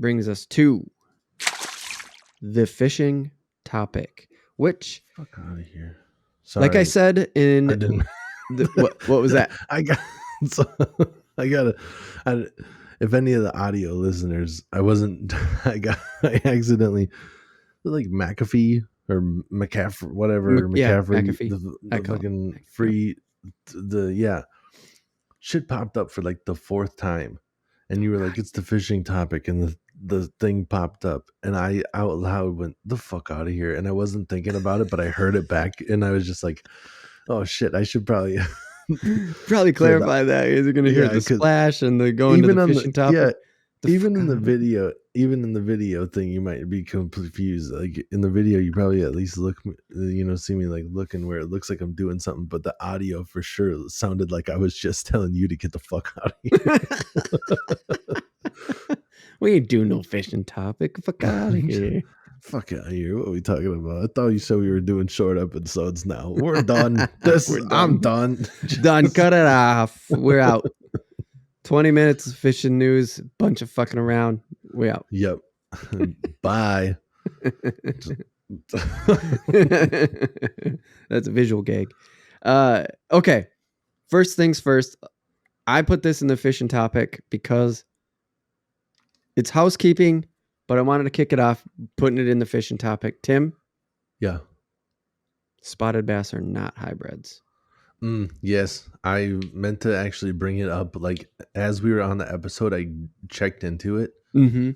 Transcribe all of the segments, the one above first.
brings us to the fishing topic, which, fuck out of here. Sorry. like I said in I didn't. what was that? I got. So, I gotta. If any of the audio listeners, I accidentally like McAfee or McCaffrey, whatever McCaffrey, McAfee. the fucking free, shit popped up for like the fourth time, and you were like, "It's the fishing topic," and the thing popped up, and I out loud went, "The fuck out of here!" And I wasn't thinking about it, but I heard it back, and I was just like, "Oh shit, I should probably." Probably clarify that. You're going to hear the splash and the going to the fishing topic. Even in the video thing, you might be confused. Like in the video, you probably at least see me like looking where it looks like I'm doing something, but the audio for sure sounded like I was just telling you to get the fuck out of here. We ain't doing no fishing topic. Fuck out of here. Fuck out of here. What are we talking about? I thought you said we were doing short episodes now. We're done. I'm done. Done. Cut it off. We're out. 20 minutes of fishing news. Bunch of fucking around. We're out. Yep. Bye. That's a visual gag. Okay. First things first. I put this in the fishing topic because it's housekeeping, but I wanted to kick it off, putting it in the fishing topic. Tim? Yeah. Spotted bass are not hybrids. Yes. I meant to actually bring it up. Like, as we were on the episode, I checked into it. Mm-hmm.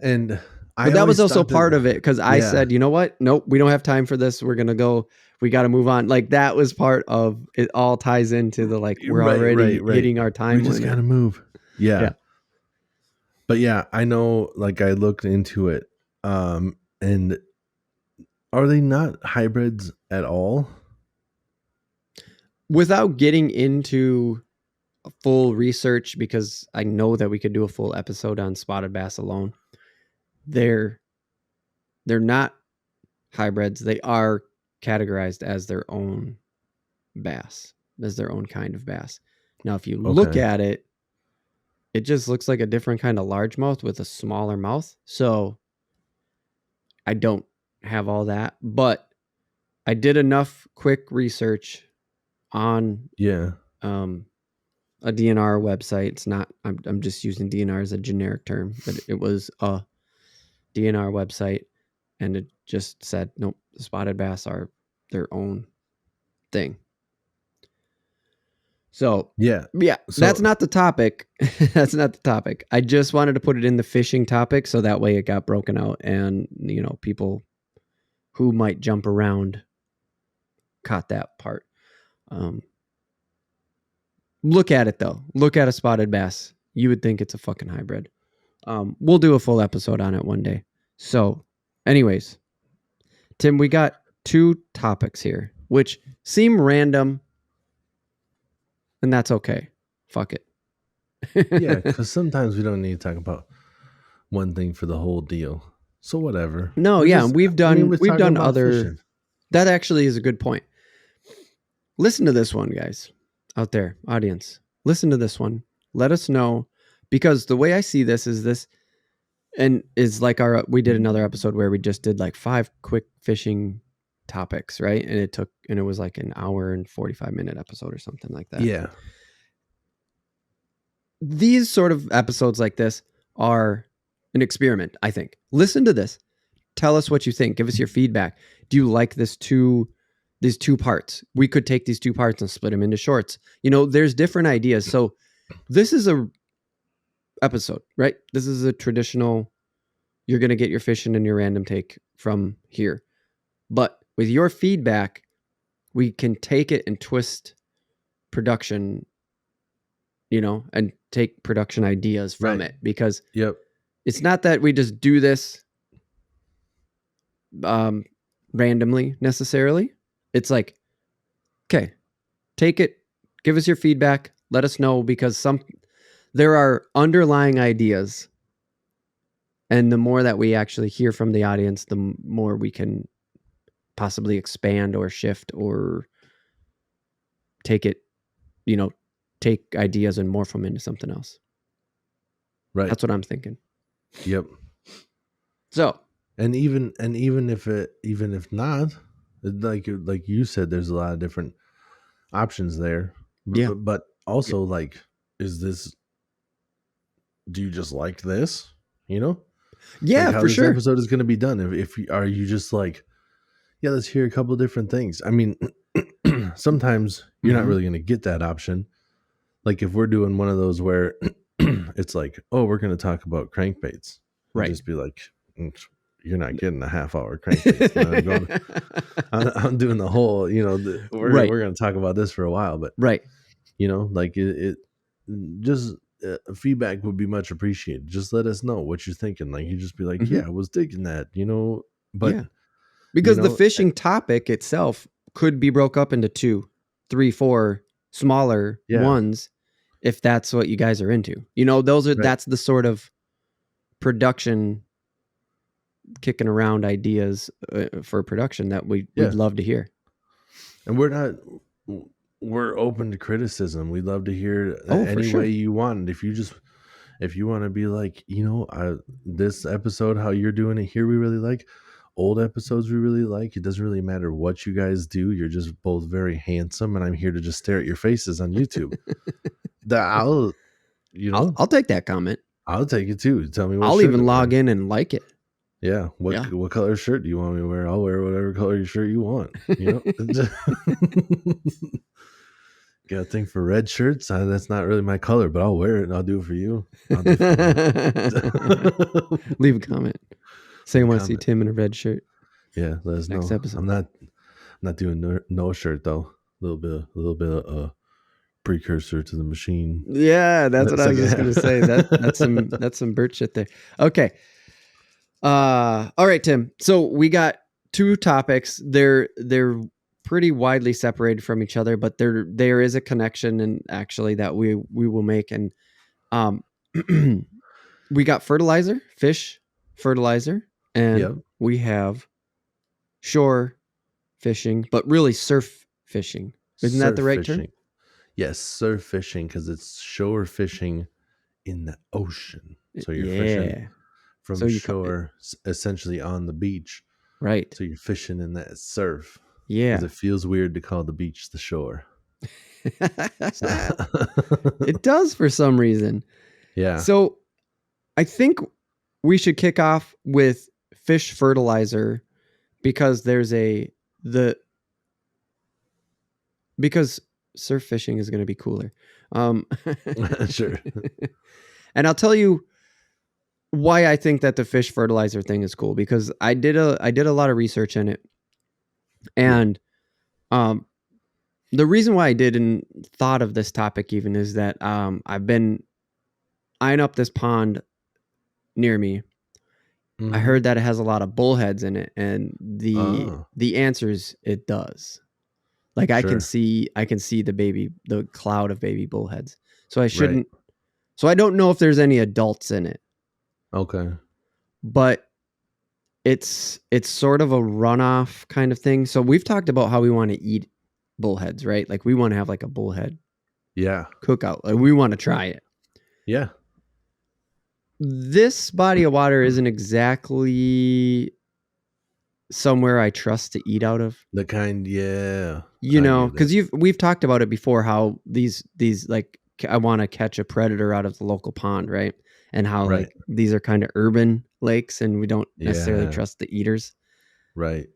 And that was also part of it, because I said, you know what? Nope, we don't have time for this. We're going to go. We got to move on. Like, that was part of it. All ties into the, like, we're already hitting our time. We just got to move. Yeah. But yeah, I know, like, I looked into it, and are they not hybrids at all? Without getting into full research, because I know that we could do a full episode on spotted bass alone, they're not hybrids. They are categorized as their own bass, as their own kind of bass. Now, if you look at it, it just looks like a different kind of largemouth with a smaller mouth. So I don't have all that, but I did enough quick research on a DNR website. It's not, I'm just using DNR as a generic term, but it was a DNR website, and it just said, nope, spotted bass are their own thing. So so that's not the topic. That's not the topic. I just wanted to put it in the fishing topic, so that way it got broken out, and people who might jump around caught that part. Look at it though. Look at a spotted bass. You would think it's a fucking hybrid. We'll do a full episode on it one day. So, anyways, Tim, we got 2 topics here, which seem random. And that's okay. Fuck it. Yeah, because sometimes we don't need to talk about one thing for the whole deal. So whatever. No, we've done other fishing. That actually is a good point. Listen to this one, guys. Out there, audience. Listen to this one. Let us know, because the way I see this is this, and is like we did another episode where we just did like 5 quick fishing topics, right? And it was like an hour and 45-minute episode or something like that. Yeah. These sort of episodes like this are an experiment, I think. Listen to this. Tell us what you think. Give us your feedback. Do you like these 2 parts? We could take these 2 parts and split them into shorts. There's different ideas. So this is a episode, right? This is a traditional, you're going to get your fishing and your random take from here. But with your feedback, we can take it and twist production, and take production ideas from it, because it's not that we just do this randomly necessarily. It's like, okay, take it, give us your feedback, let us know, because there are underlying ideas, and the more that we actually hear from the audience, the more we can possibly expand or shift or take it, take ideas and morph them into something else. Right. That's what I'm thinking. Yep. So, And even if not, like you said, there's a lot of different options there. yeah. But also, like, is this? Do you just like this? You know, like Yeah, how for this sure. episode is going to be done. If you, are you just like, yeah, let's hear a couple different things. I mean, sometimes you're not Mm-hmm. really going to get that option. Like if we're doing one of those where it's like, oh, we're going to talk about crankbaits, I'll Right. just be like, you're not getting a half hour crankbaits, man. I'm doing the whole, Right. we're going to talk about this for a while, but Right. like it just feedback would be much appreciated. Just let us know what you're thinking. Like you just be like, Mm-hmm. yeah, I was digging that, but Yeah. you Because the know, fishing topic itself could be broke up into 2, 3, 4 smaller yeah, ones if that's what you guys are into. right, That's the sort of production kicking around ideas for production that we'd yeah. love to hear. And we're open to criticism. We'd love to hear Oh, for any way sure. you want. If you want to be like, this episode, how you're doing it here, we really like. Old episodes, we really like. It doesn't really matter what you guys do. You're just both very handsome, and I'm here to just stare at your faces on YouTube. That you know, I'll take that comment. I'll take it too. Tell me what I'll shirt to even log wear. in and like it. Yeah, Yeah. what color shirt do you want me to wear? I'll wear whatever color shirt you want. Got a thing for red shirts. That's not really my color, but I'll wear it and I'll do it for you. I'll do it for you. Leave a comment. Say you Leave a want to see comment. Tim in a red shirt Yeah, let us next know. episode. I'm not doing no shirt though. A little bit of precursor to the machine. Yeah, that's what I was just Second gonna say. That's some Bert shit there. Okay. All right, Tim. So we got 2 topics. They're pretty widely separated from each other, but there is a connection, and actually that we will make. And um, we got fertilizer, fish fertilizer, and Yep. we have shore fishing, but really surf fishing. Isn't that the Surf right term? fishing. Yes, surf fishing because it's shore fishing in the ocean. So you're fishing Yeah. So from shore, essentially on the beach. right. So you're fishing in that surf because Yeah. it feels weird to call the beach the shore. So, It does for some reason. yeah, So I think we should kick off with fish fertilizer because because surf fishing is going to be cooler. sure. And I'll tell you why I think that the fish fertilizer thing is cool, because I did a lot of research in it. And the reason why I did and thought of this topic even is that I've been eyeing up this pond near me. Mm-hmm. I heard that it has a lot of bullheads in it, and the answer is it does. Like I can see the cloud of baby bullheads. So I shouldn't. Right. So I don't know if there's any adults in it. Okay. But it's sort of a runoff kind of thing. So we've talked about how we want to eat bullheads, right? Like we want to have like a bullhead cookout. Like we want to try it. Yeah. This body of water isn't exactly somewhere I trust to eat out of. The kind, yeah. Because we've talked about it before, how these like I want to catch a predator out of the local pond, right? And how like these are kind of urban lakes and we don't necessarily trust the eaters. Right.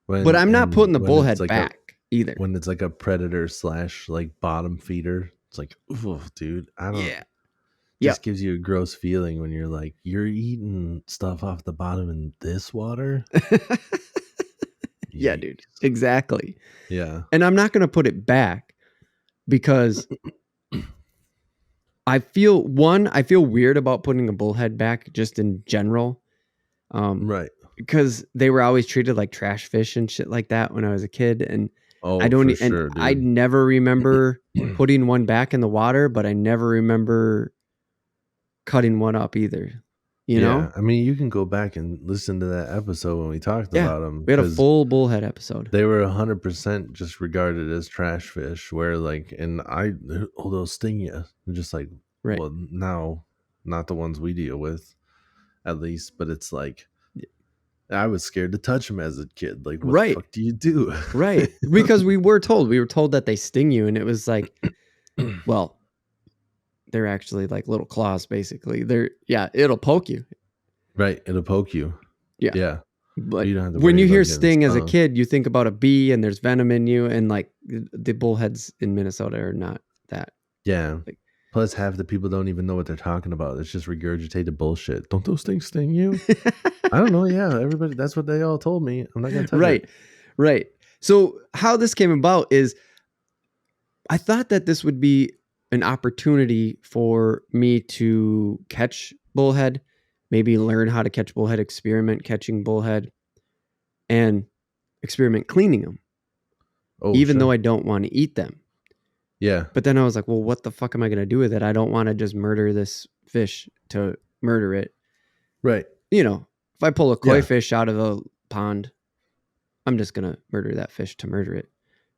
But I'm not putting the bullhead like back either. When it's like a predator / like bottom feeder, it's like, ooh, dude, I don't. Yeah. Just gives you a gross feeling when you're like, you're eating stuff off the bottom in this water. Yeah, dude. Exactly. Yeah. And I'm not going to put it back because I feel weird about putting a bullhead back just in general. Right. Because they were always treated like trash fish and shit like that when I was a kid. And I never remember putting one back in the water, but I never remember cutting one up either. You know? I mean, you can go back and listen to that episode when we talked about them. We had a full bullhead episode. They were 100% just regarded as trash fish, where like, and they'll sting you. Just like, well, now not the ones we deal with, at least. But it's like I was scared to touch them as a kid. Like, what the Right. fuck do you do? Right. Because we were told that they sting you, and it was like, well, they're actually like little claws, basically. It'll poke you. Right, it'll poke you. Yeah. Yeah, but But you don't have to when worry you about hear getting sting as a stung. kid, you think about a bee and there's venom in you, and like the bullheads in Minnesota are not that. Yeah. Like, Plus, half the people don't even know what they're talking about. It's just regurgitated bullshit. Don't those things sting you? I don't know. Yeah, everybody. That's what they all told me. I'm not gonna touch right. it. Right. So how this came about is I thought that this would be an opportunity for me to catch bullhead, maybe learn how to catch bullhead, experiment catching bullhead, and experiment cleaning them, Oh, even sure. though I don't want to eat them. Yeah. But then I was like, well, what the fuck am I going to do with it? I don't want to just murder this fish to murder it. Right. If I pull a koi Yeah. fish out of a pond, I'm just going to murder that fish to murder it.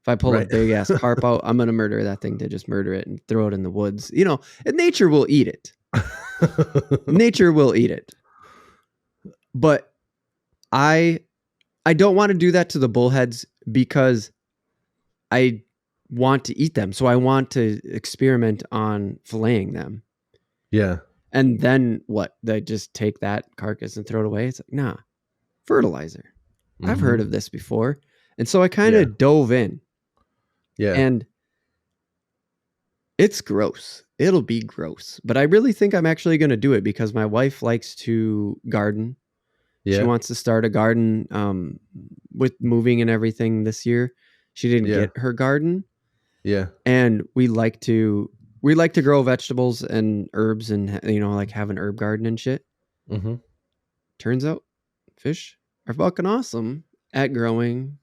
If I pull a Right. big ass carp out, I'm going to murder that thing to just murder it and throw it in the woods. And nature will eat it. Nature will eat it. But I don't want to do that to the bullheads because I want to eat them. So I want to experiment on filleting them. Yeah. And then what? They just take that carcass and throw it away? It's like, nah, fertilizer. I've heard of this before. And so I kind of dove in. Yeah. And it's gross. It'll be gross. But I really think I'm actually going to do it because my wife likes to garden. Yeah. She wants to start a garden with moving and everything this year. She didn't get her garden. Yeah. And we like to grow vegetables and herbs and like have an herb garden and shit. Mm-hmm. Turns out fish are fucking awesome at growing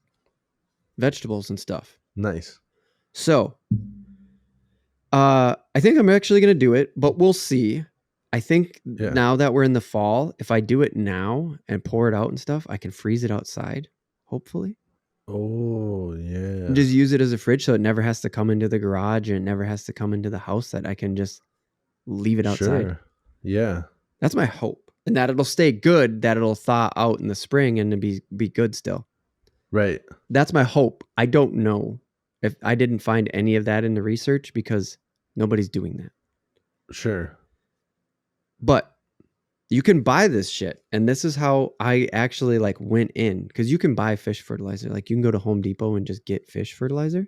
vegetables and stuff. Nice. So I think I'm actually going to do it, but we'll see. I think now that we're in the fall, if I do it now and pour it out and stuff, I can freeze it outside, hopefully. Oh, yeah. And just use it as a fridge so it never has to come into the garage and it never has to come into the house, that I can just leave it outside. Sure. Yeah. That's my hope. And that it'll stay good, that it'll thaw out in the spring and be good still. Right. That's my hope. I don't know. If I didn't find any of that in the research because nobody's doing that. Sure. But you can buy this shit. And this is how I actually like went in, because you can buy fish fertilizer. Like you can go to Home Depot and just get fish fertilizer.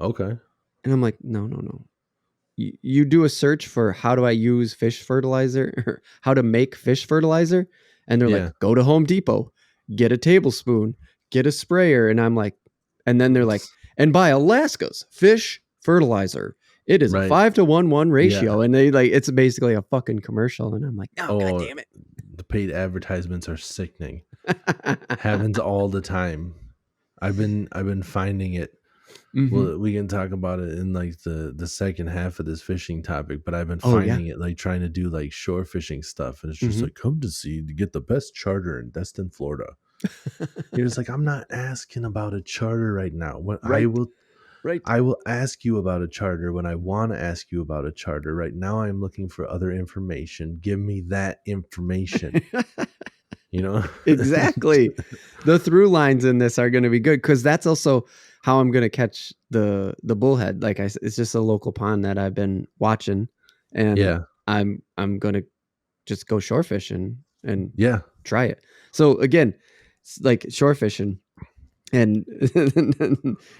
Okay. And I'm like, no. You do a search for how do I use fish fertilizer or how to make fish fertilizer. And they're like, go to Home Depot, get a tablespoon, get a sprayer. And I'm like, and then they're like, and buy Alaska's fish fertilizer. It is a 5-to-1 ratio. Yeah. And they like, it's basically a fucking commercial. And I'm like, oh, God damn it. The paid advertisements are sickening. Happens all the time. I've been finding it. Mm-hmm. Well, we can talk about it in like the second half of this fishing topic, but I've been finding it like trying to do like shore fishing stuff. And it's just like, come to get the best charter in Destin, Florida. You're just like, I'm not asking about a charter right now. What I will ask you about a charter when I want to ask you about a charter. Right now, I'm looking for other information. Give me that information. Exactly. The through lines in this are going to be good because that's also how I'm going to catch the bullhead. Like it's just a local pond that I've been watching, and I'm going to just go shore fishing and try it. So again, it's like shore fishing, and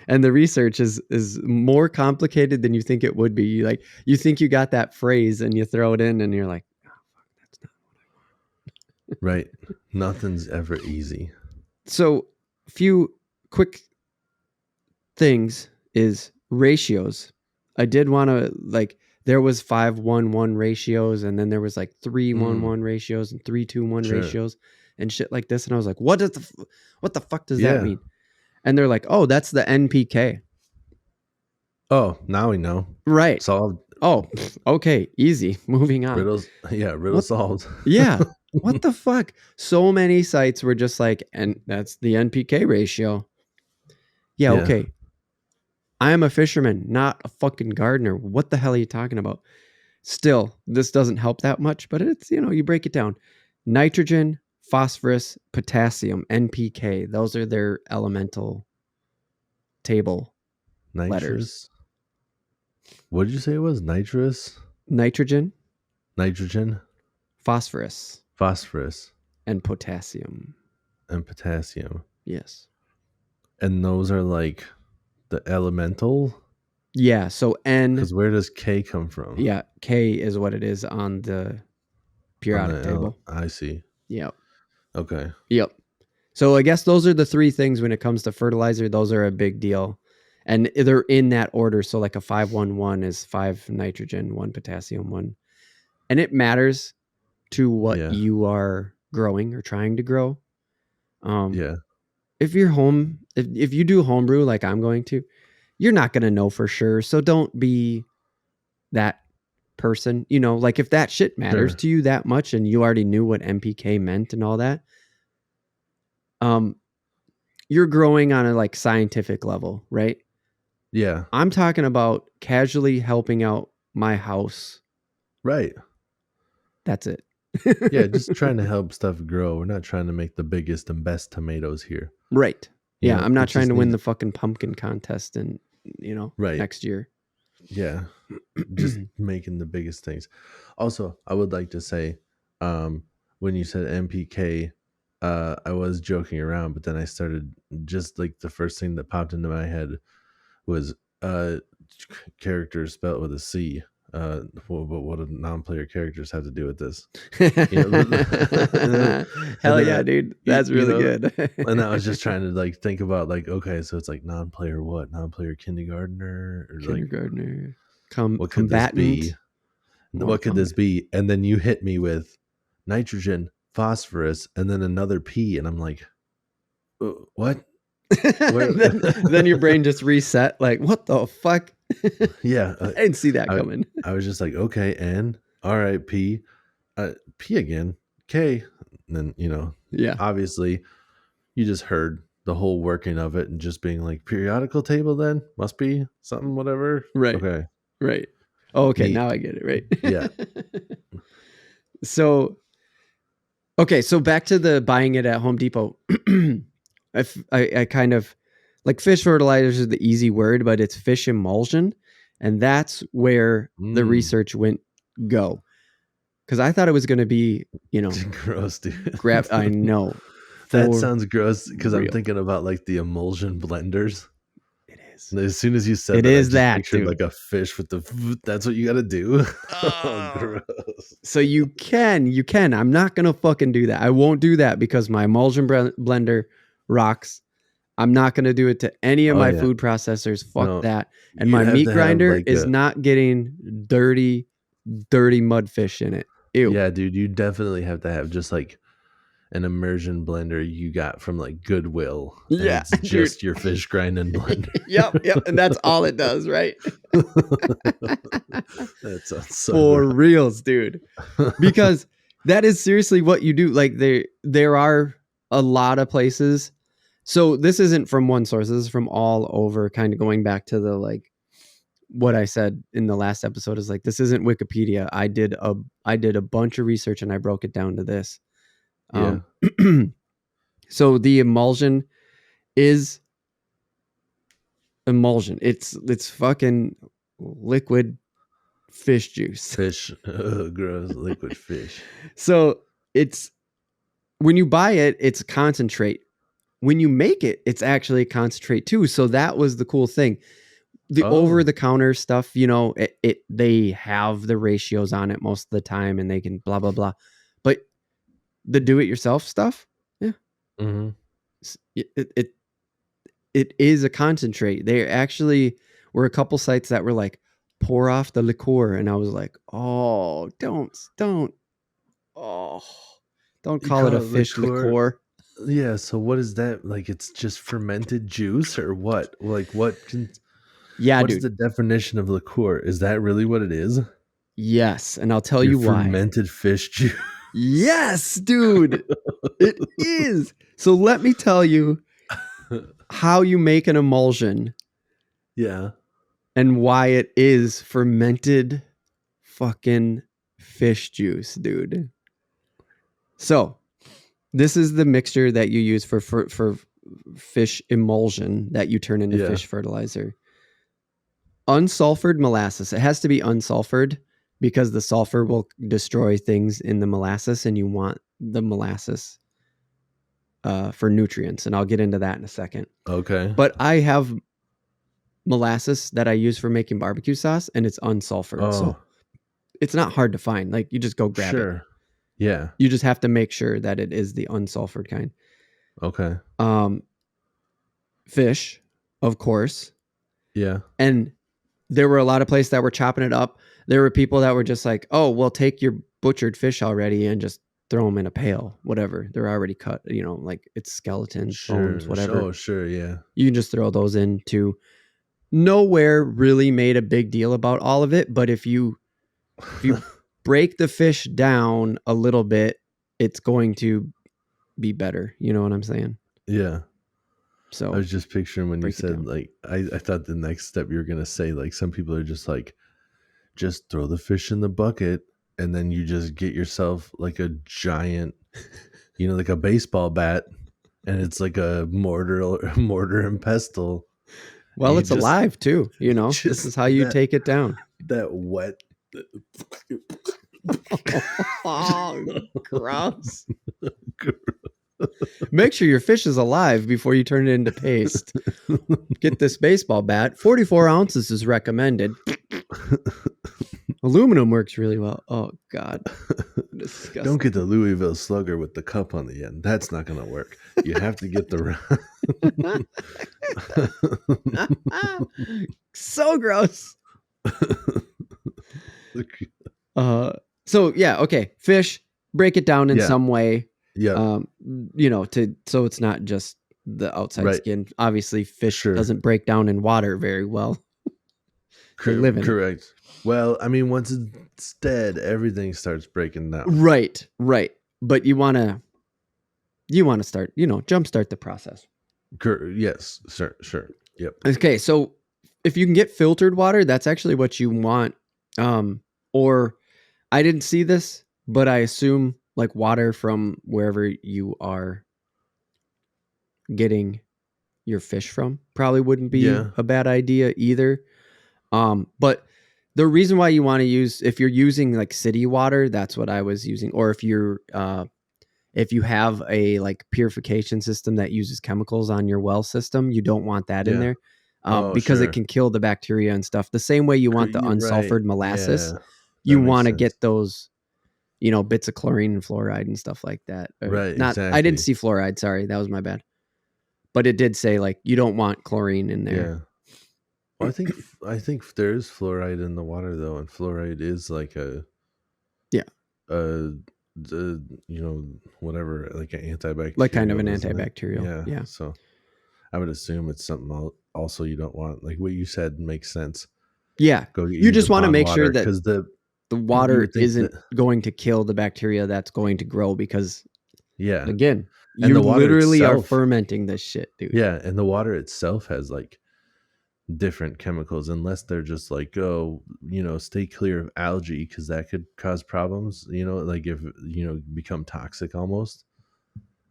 and the research is more complicated than you think it would be. Like you think you got that phrase and you throw it in and you're like, oh, fuck, that's not what I want. Right. Nothing's ever easy. So a few quick things is ratios. I did want to like, there was 5-1-1 ratios, and then there was like 3-1-1 ratios and 3-2-1 ratios and shit like this. And I was like, what the fuck does that mean? And they're like, oh, that's the NPK. Oh, now we know. Right. Solved. Oh, okay. Easy. Moving on. Riddle solved. Yeah. What the fuck? So many sites were just like, and that's the NPK ratio. Yeah, okay. I am a fisherman, not a fucking gardener. What the hell are you talking about? Still, this doesn't help that much, but it's, you break it down. Nitrogen, phosphorus, potassium, NPK. Those are their elemental table letters. Nitrous. What did you say it was? Nitrous? Nitrogen, Nitrogen, phosphorus, phosphorus, and potassium. and potassium. Yes. And those are like the elemental? Yeah, so N. Because where does K come from? Yeah, K is what it is on the periodic table. I see. Yep. Okay. Yep. So I guess those are the three things when it comes to fertilizer. Those are a big deal. And they're in that order. So like a 5-1-1 is 5 nitrogen, 1 potassium, 1. And it matters to what you are growing or trying to grow. Yeah. If you're home, if you do homebrew like I'm going to, you're not going to know for sure. So don't be that person. Like if that shit matters to you that much and you already knew what NPK meant and all that, you're growing on a like scientific level, right? Yeah. I'm talking about casually helping out my house. Right. That's it. Yeah, just trying to help stuff grow. We're not trying to make the biggest and best tomatoes here. Right. Yeah, I'm not it trying just to win needs- the fucking pumpkin contest and Right. next year. Yeah. Just making the biggest things. Also, I would like to say, when you said NPK, I was joking around, but then I started just like the first thing that popped into my head was characters spelled with a C. What do non-player characters have to do with this? Hell yeah, dude. That's really good. And I was just trying to like think about like, okay, so it's like non-player what? Non-player kindergartner or kindergartner. What could this be? What could this be? And then you hit me with nitrogen, phosphorus, and then another P, and I'm like, what? then your brain just reset. Like, what the fuck? Yeah, I didn't see that coming. I was just like, okay, N, all right, P, P again, K, and then yeah, obviously, you just heard the whole working of it and just being like periodical table. Then must be something, whatever. Right. Okay. Right. Oh, okay. Neat. Now I get it. Right. Yeah. So back to the buying it at Home Depot. I kind of like fish fertilizers is the easy word, but it's fish emulsion. And that's where the research went go. Because I thought it was going to be, gross, dude. I know. That sounds gross because I'm thinking about like the emulsion blenders. It is. And as soon as you said it that, is I just that, pictured dude. like a fish with the. That's what you got to do. Oh, gross. So you can. I'm not gonna fucking do that. I won't do that because my emulsion blender rocks. I'm not gonna do it to any of my food processors. Fuck that. And my meat grinder is not getting dirty mudfish in it. Ew. Yeah, dude, you definitely have to have just like an immersion blender you got from like Goodwill. Yeah, it's just your fish grinding blender. Yep, and that's all it does, right? That sounds so for gross. reals, dude. Because that is seriously what you do. Like there are a lot of places. So this isn't from one source. This is from all over. Kind of going back to the like what I said in the last episode is like this isn't Wikipedia. I did a bunch of research and I broke it down to this. Yeah. So the emulsion is emulsion. It's fucking liquid fish juice. Fish, gross, liquid fish. So it's when you buy it, it's concentrate. When you make it, it's actually a concentrate too. So that was the cool thing. The over-the-counter stuff, they have the ratios on it most of the time, and they can blah blah blah. But the do-it-yourself stuff, yeah, it is a concentrate. There actually were a couple sites that were like, pour off the liqueur, and I was like, oh, don't call it a fish liqueur. Yeah, so what is that? Like, it's just fermented juice or what? Like, what can... Yeah, what's dude. the definition of liqueur? Is that really what it is? Yes, and I'll tell you why. Fermented fish juice. Yes, dude. It is. So let me tell you how you make an emulsion. Yeah. And why it is fermented fucking fish juice, dude. So this is the mixture that you use for fish emulsion that you turn into fish fertilizer. Unsulfured molasses. It has to be unsulfured because the sulfur will destroy things in the molasses, and you want the molasses for nutrients. And I'll get into that in a second. Okay. But I have molasses that I use for making barbecue sauce, and it's unsulfured. So it's not hard to find. Like, you just go grab it. Yeah. You just have to make sure that it is the unsulfured kind. Okay. Fish, of course. Yeah. And there were a lot of places that were chopping it up. There were people that were just like, oh, well, take your butchered fish already and just throw them in a pail, whatever. They're already cut, like it's skeletons, bones, whatever. Oh, sure. Yeah. You can just throw those in too. Nowhere really made a big deal about all of it. But if you break the fish down a little bit, it's going to be better. You know what I'm saying? Yeah. So I was just picturing when you said, like, I thought the next step you were going to say, like, some people are just like, just throw the fish in the bucket and then you just get yourself like a giant, like a baseball bat, and it's like a mortar and pestle. Well, it's alive too. This is how you take it down. That wet. Oh, gross. Make sure your fish is alive before you turn it into paste. Get this baseball bat. 44 ounces is recommended. Aluminum works really well. Oh, God. Disgusting. Don't get the Louisville Slugger with the cup on the end. That's not going to work. You have to get the... So gross. So, yeah, okay. Fish, break it down in some way. Yeah. So it's not just the outside skin. Obviously, fish doesn't break down in water very well. Correct. Well, I mean, once it's dead, everything starts breaking down. Right. But you want to start, jumpstart the process. Yes, sure. Yep. Okay, so if you can get filtered water, that's actually what you want. Or I didn't see this, but I assume like water from wherever you are getting your fish from probably wouldn't be a bad idea either. But the reason why you want to use, if you're using like city water, that's what I was using. Or if you're, if you have a like purification system that uses chemicals on your well system, you don't want that in there. Because it can kill the bacteria and stuff. The same way you want the unsulfured molasses, you want to get those, bits of chlorine and fluoride and stuff like that. Exactly. I didn't see fluoride. Sorry. That was my bad. But it did say like, you don't want chlorine in there. Yeah. Well, I think there is fluoride in the water though. And fluoride is like whatever, like an antibacterial. Like kind of an antibacterial. Yeah. So I would assume it's something also you don't want. Like what you said makes sense. Yeah. You just want to make sure that because the water isn't going to kill the bacteria that's going to grow because again, you literally are fermenting this shit, dude. Yeah. And the water itself has like different chemicals, unless they're just like, stay clear of algae because that could cause problems, like if, become toxic almost.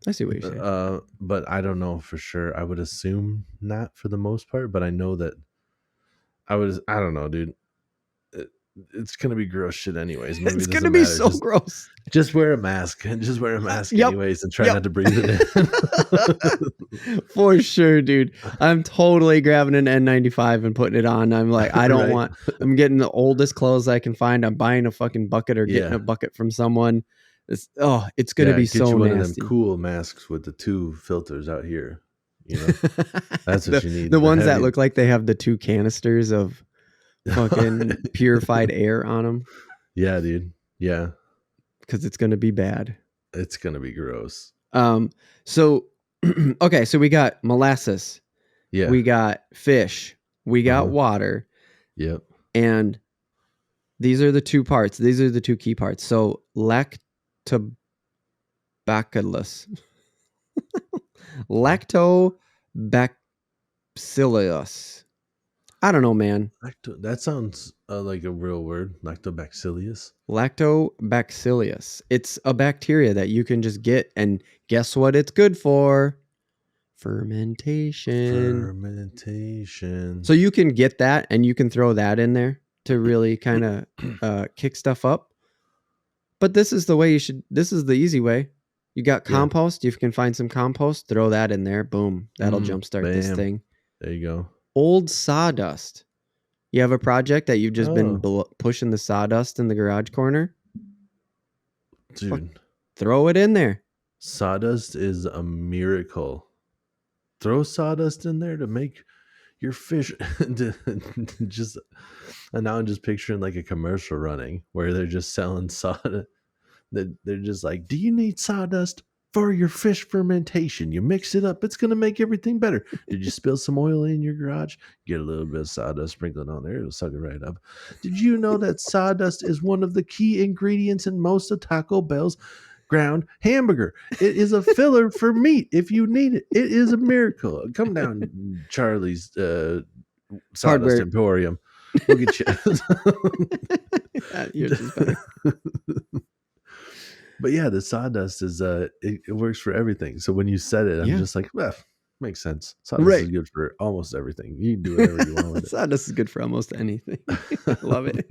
I see what you're saying. But I don't know for sure. I would assume not for the most part, but I know that I don't know, dude. It's going to be gross shit anyways. Maybe it's going to be so gross. Just wear a mask anyways and try not to breathe it in. For sure, dude. I'm totally grabbing an N95 and putting it on. I'm like, I don't I'm getting the oldest clothes I can find. I'm buying a fucking bucket or getting a bucket from someone. It's going to be so nasty. One of them cool masks with the 2 filters out here. That's what you need. The ones that look like they have the 2 canisters of fucking purified air on them. Yeah, dude. Yeah. Because it's going to be bad. It's going to be gross. So, okay. So we got molasses. Yeah. We got fish. We got water. Yep. And these are the 2 parts. These are the 2 key parts. So lactobacillus. Lactobacillus. I don't know, man. That sounds like a real word, lactobacillus. Lactobacillus. It's a bacteria that you can just get, and guess what it's good for? Fermentation. Fermentation. So you can get that and you can throw that in there to really kind of kick stuff up. But this is the way you should, this is the easy way. You got compost. You can find some compost, throw that in there. Boom. That'll jumpstart this thing. There you go. Old sawdust. You have a project that you've just been pushing the sawdust in the garage corner? Dude. Throw it in there. Sawdust is a miracle. Throw sawdust in there to make your fish just, and now I'm just picturing like a commercial running where they're just selling sawdust. They're just like, do you need sawdust for your fish fermentation? You mix it up, it's going to make everything better. Did you spill some oil in your garage? Get a little bit of sawdust sprinkled on there, it'll suck it right up. Did you know that sawdust is one of the key ingredients in most of Taco Bell's ground hamburger? It is a filler for meat if you need it. It is a miracle. Come down, Charlie's Sawdust Hardware. Emporium. We'll get you. Yours is better. But yeah, the sawdust is it works for everything. So when you said it, I'm just like, well, makes sense. Sawdust is good for almost everything. You can do whatever you want with it. Sawdust is good for almost anything. I love it.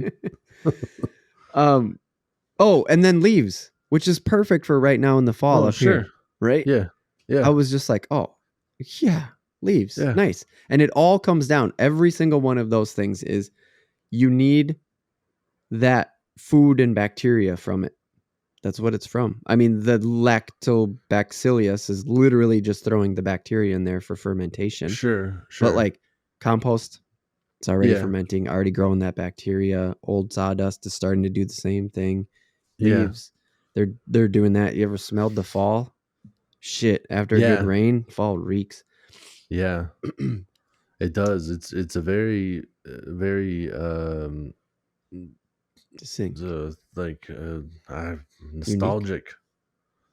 Oh, and then leaves, which is perfect for right now in the fall up here. Right? Yeah. Yeah. I was just like, oh, yeah, leaves. Yeah. Nice. And it all comes down. Every single one of those things is you need that food and bacteria from it. That's what it's from. I mean, the lactobacillus is literally just throwing the bacteria in there for fermentation. Sure. But like compost, it's already fermenting, already growing that bacteria. Old sawdust is starting to do the same thing. Leaves, they're doing that. You ever smelled the fall? Shit, after a good rain, fall reeks. Yeah, it does. It's a very nostalgic. Unique.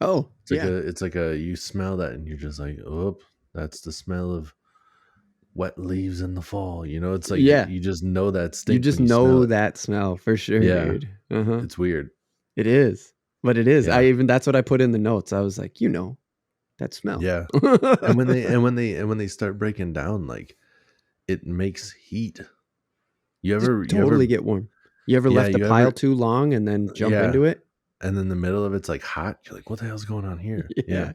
Oh, it's like a you smell that and you're just like, oh, that's the smell of wet leaves in the fall. You know, it's like you just know that stink. You just know that smell for sure, dude. It's weird. It is, but it is. Yeah. That's what I put in the notes. I was like, that smell. Yeah. and when they start breaking down, like it makes heat. You ever get warm? You ever left the pile too long and then jump into it? And then the middle of it's like hot. You're like, what the hell's going on here? Yeah.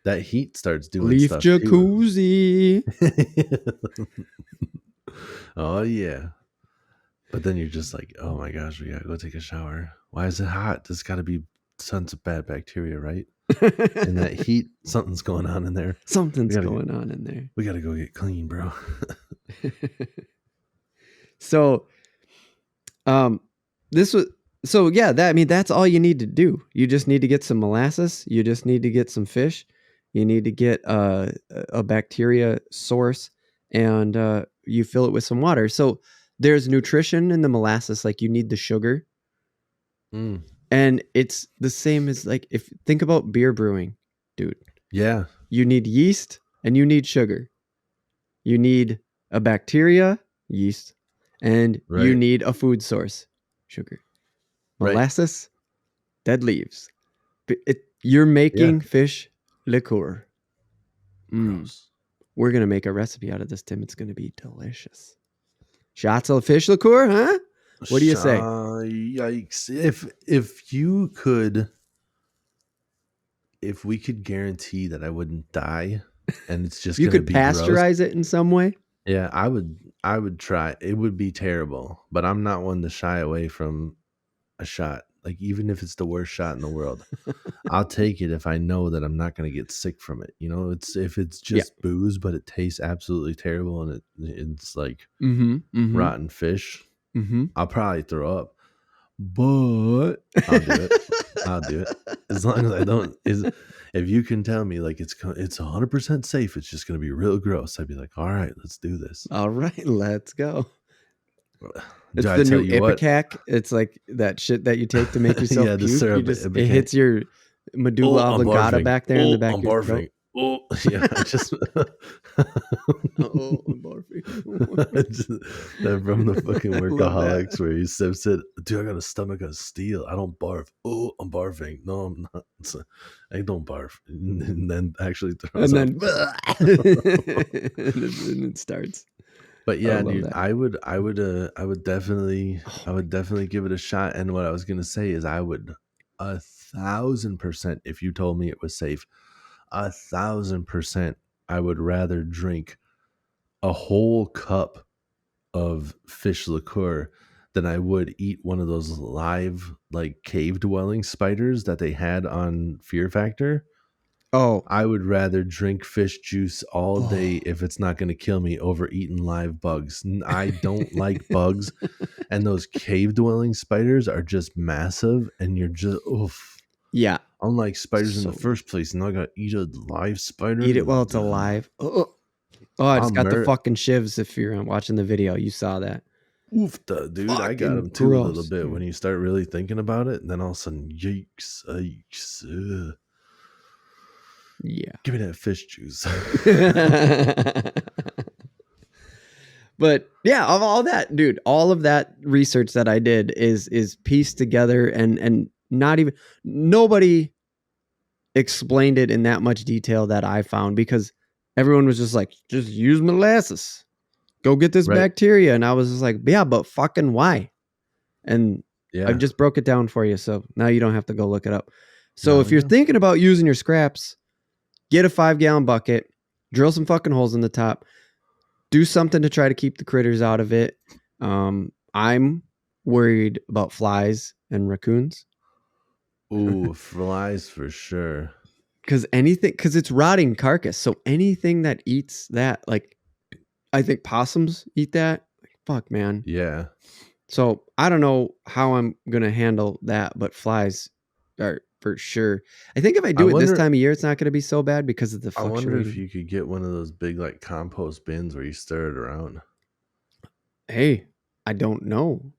That heat starts doing Leaf stuff. Jacuzzi. Oh yeah. But then you're just like, oh my gosh, we gotta go take a shower. Why is it hot? There's gotta be tons of bad bacteria, right? And that heat, something's going on in there. Something's going on in there. We gotta go get clean, bro. So that's all you need to do. You just need to get some molasses. You just need to get some fish. You need to get a bacteria source, and you fill it with some water. So there's nutrition in the molasses. Like you need the sugar. And it's the same as like, think about beer brewing, dude. Yeah. You need yeast and you need sugar. You need a bacteria, yeast, and you need a food source, sugar. Molasses, dead leaves. You're making fish liqueur. We're going to make a recipe out of this, Tim. It's going to be delicious. Shots of fish liqueur, huh? What do you say? Yikes. If we could guarantee that I wouldn't die and it's just you could pasteurize it in some way. Yeah, I would try. It would be terrible, but I'm not one to shy away from a shot. Like even if it's the worst shot in the world, I'll take it if I know that I'm not going to get sick from it. You know, if it's just booze, but it tastes absolutely terrible and it's like rotten fish. I'll probably throw up, but I'll do it as long as I don't. If you can tell me like it's 100% safe, it's just going to be real gross. I'd be like, all right, let's do this. All right, let's go. It's the new Ipecac. It's like that shit that you take to make yourself puke. The syrup. It hits your medulla oblongata back there in the back of your throat. Oh, yeah, I just, Oh, I'm barfing. that from the fucking I love Workaholics that. where he sips it. Dude, I got a stomach of steel. I don't barf. Oh, I'm barfing. No, I'm not. I don't barf. And then actually throws And up. then and it starts. But I yeah, love dude, that. Oh I my would definitely give it a shot. And what I was gonna say is, I would 1,000%, if you told me it was safe, 1,000%, I would rather drink a whole cup of fish liqueur than I would eat one of those live like cave dwelling spiders that they had on Fear Factor. oh, I would rather drink fish juice all day oh. if it's not going to kill me over eating live bugs. I don't like bugs, and those cave dwelling spiders are just massive, and you're just oof. Yeah, Unlike spiders in the so first place, and I got to eat a live spider. eat it while it's alive. Oh, oh, I just I'm got the mer- fucking shivs. If you're watching the video, you saw that. Oofta, dude. I got Fucking him too a little gross, bit dude. when you start really thinking about it. And then all of a sudden, yikes, yikes. Yeah. Give me that fish juice. But yeah, of all that, dude, all of that research that I did is pieced together, and not even nobody explained it in that much detail that I found, because everyone was just like, just use molasses. Go get this Right. bacteria. And I was just like, yeah, but fucking why? And I Yeah. just broke it down for you. So now you don't have to go look it up. So Now if we you're know. thinking about using your scraps, get a 5-gallon bucket, drill some fucking holes in the top, do something to try to keep the critters out of it. I'm worried about flies and raccoons, Ooh, flies for sure. because it's rotting carcass. So anything that eats that, like, I think possums eat that. Like, fuck, man. Yeah. So I don't know how I'm gonna handle that, but flies are for sure. I think if I I do it this wonder time of year, it's not gonna be so bad because of the I wonder if fluctuating. you could get one of those big like compost bins where you stir it around. Hey, I don't know.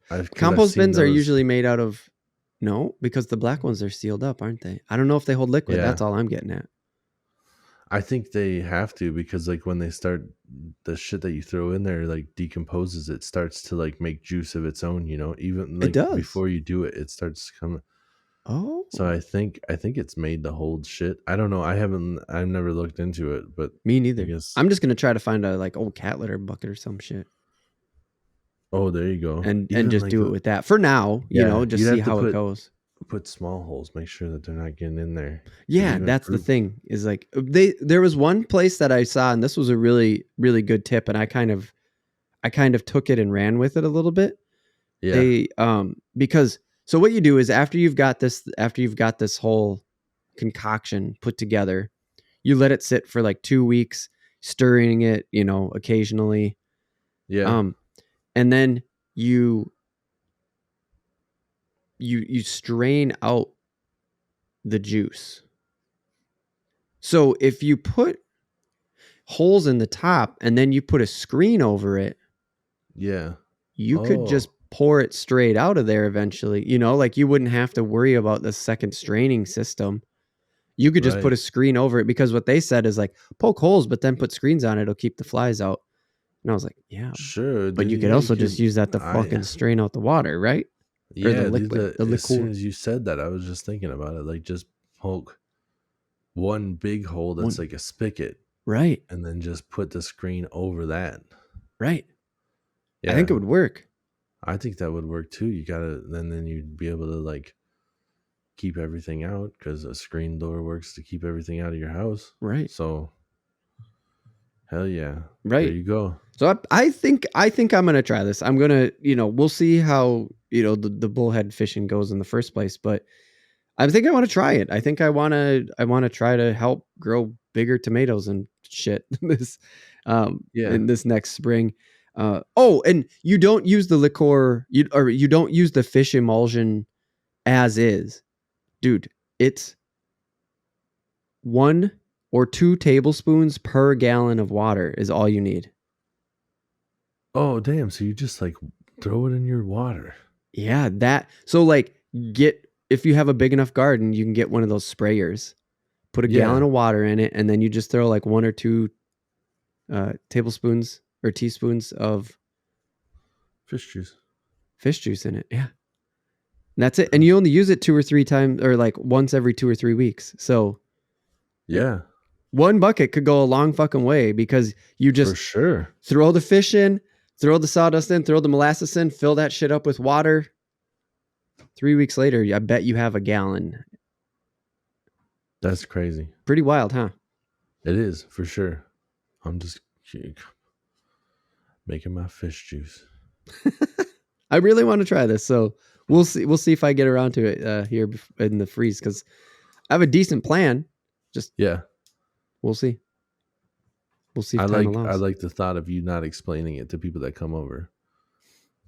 I've Compost seen bins are those. usually made out of, no, because the black ones are sealed up, aren't they? I don't know if they hold liquid. Yeah. That's all I'm getting at. I think they have to, because like when they start, the shit that you throw in there like decomposes. It starts to like make juice of its own, even It like does. before you do it, it starts coming. Oh, So I think it's made to hold shit. I don't know. I've never looked into it, but me I neither. guess. I'm just gonna try to find a like old cat litter bucket or some shit, Oh, there you go. and Even just like do it with that for now. yeah, Just you'd see have to how it put goes. put small holes, make sure that they're not getting in there. Because Yeah, even that's the fruit. thing. Is like there was one place that I saw, and this was a really really good tip, and I kind of took it and ran with it a little bit. Yeah. They because so what you do is after you've got this whole concoction put together, you let it sit for like 2 weeks, stirring it, occasionally. Yeah. Um and then you you strain out the juice. So if you put holes in the top and then you put a screen over it, Yeah. you could just Oh, pour it straight out of there eventually. Like you wouldn't have to worry about the second straining system. You could just put right. a screen over it, because what they said is like poke holes, but then put screens on it. It'll keep the flies out. And I was like, yeah, Sure, but dude. you could Yeah, you also just could. use that to I fucking strain out the water, right? Or the Yeah, dude. liquid, the As soon liqueur. as you said that, I was just thinking about it. Like, just poke one big hole that's One, like a spigot, right, and then just put the screen over that. right. I think it Yeah, would work. I think that would work too. You gotta, then you'd be able to like keep everything out, because a screen door works to keep everything out of your house. Right, So hell yeah, there right. you go. So I think I'm gonna try this. I'm gonna, we'll see how the bullhead fishing goes in the first place, but I think I want to try it. I think I want to try to help grow bigger tomatoes and shit Yeah. in this next spring. And you don't use the liqueur, you don't use the fish emulsion as is, dude. It's 1 or 2 tablespoons per gallon of water is all you need. Oh damn! So you just like throw it in your water. Yeah, so like get if you have a big enough garden, you can get one of those sprayers, put a Yeah. gallon of water in it, and then you just throw like 1 or 2 tablespoons or teaspoons of Fish juice. fish juice in it. Yeah. And that's it. And you only use it 2 or 3 times, or like once every 2 or 3 weeks. So Yeah. 1 bucket could go a long fucking way, because you For just sure. throw the fish in, throw the sawdust in, throw the molasses in, fill that shit up with water. 3 weeks later, I bet you have a gallon. That's crazy. Pretty wild, huh? It is, for sure. I'm just making my fish juice. I really want to try this, so we'll see. We'll see if I get around to it here in the freeze, because I have a decent plan. Just Yeah. we'll see. We'll see if I time like allows. the thought of you not explaining it to people that come over.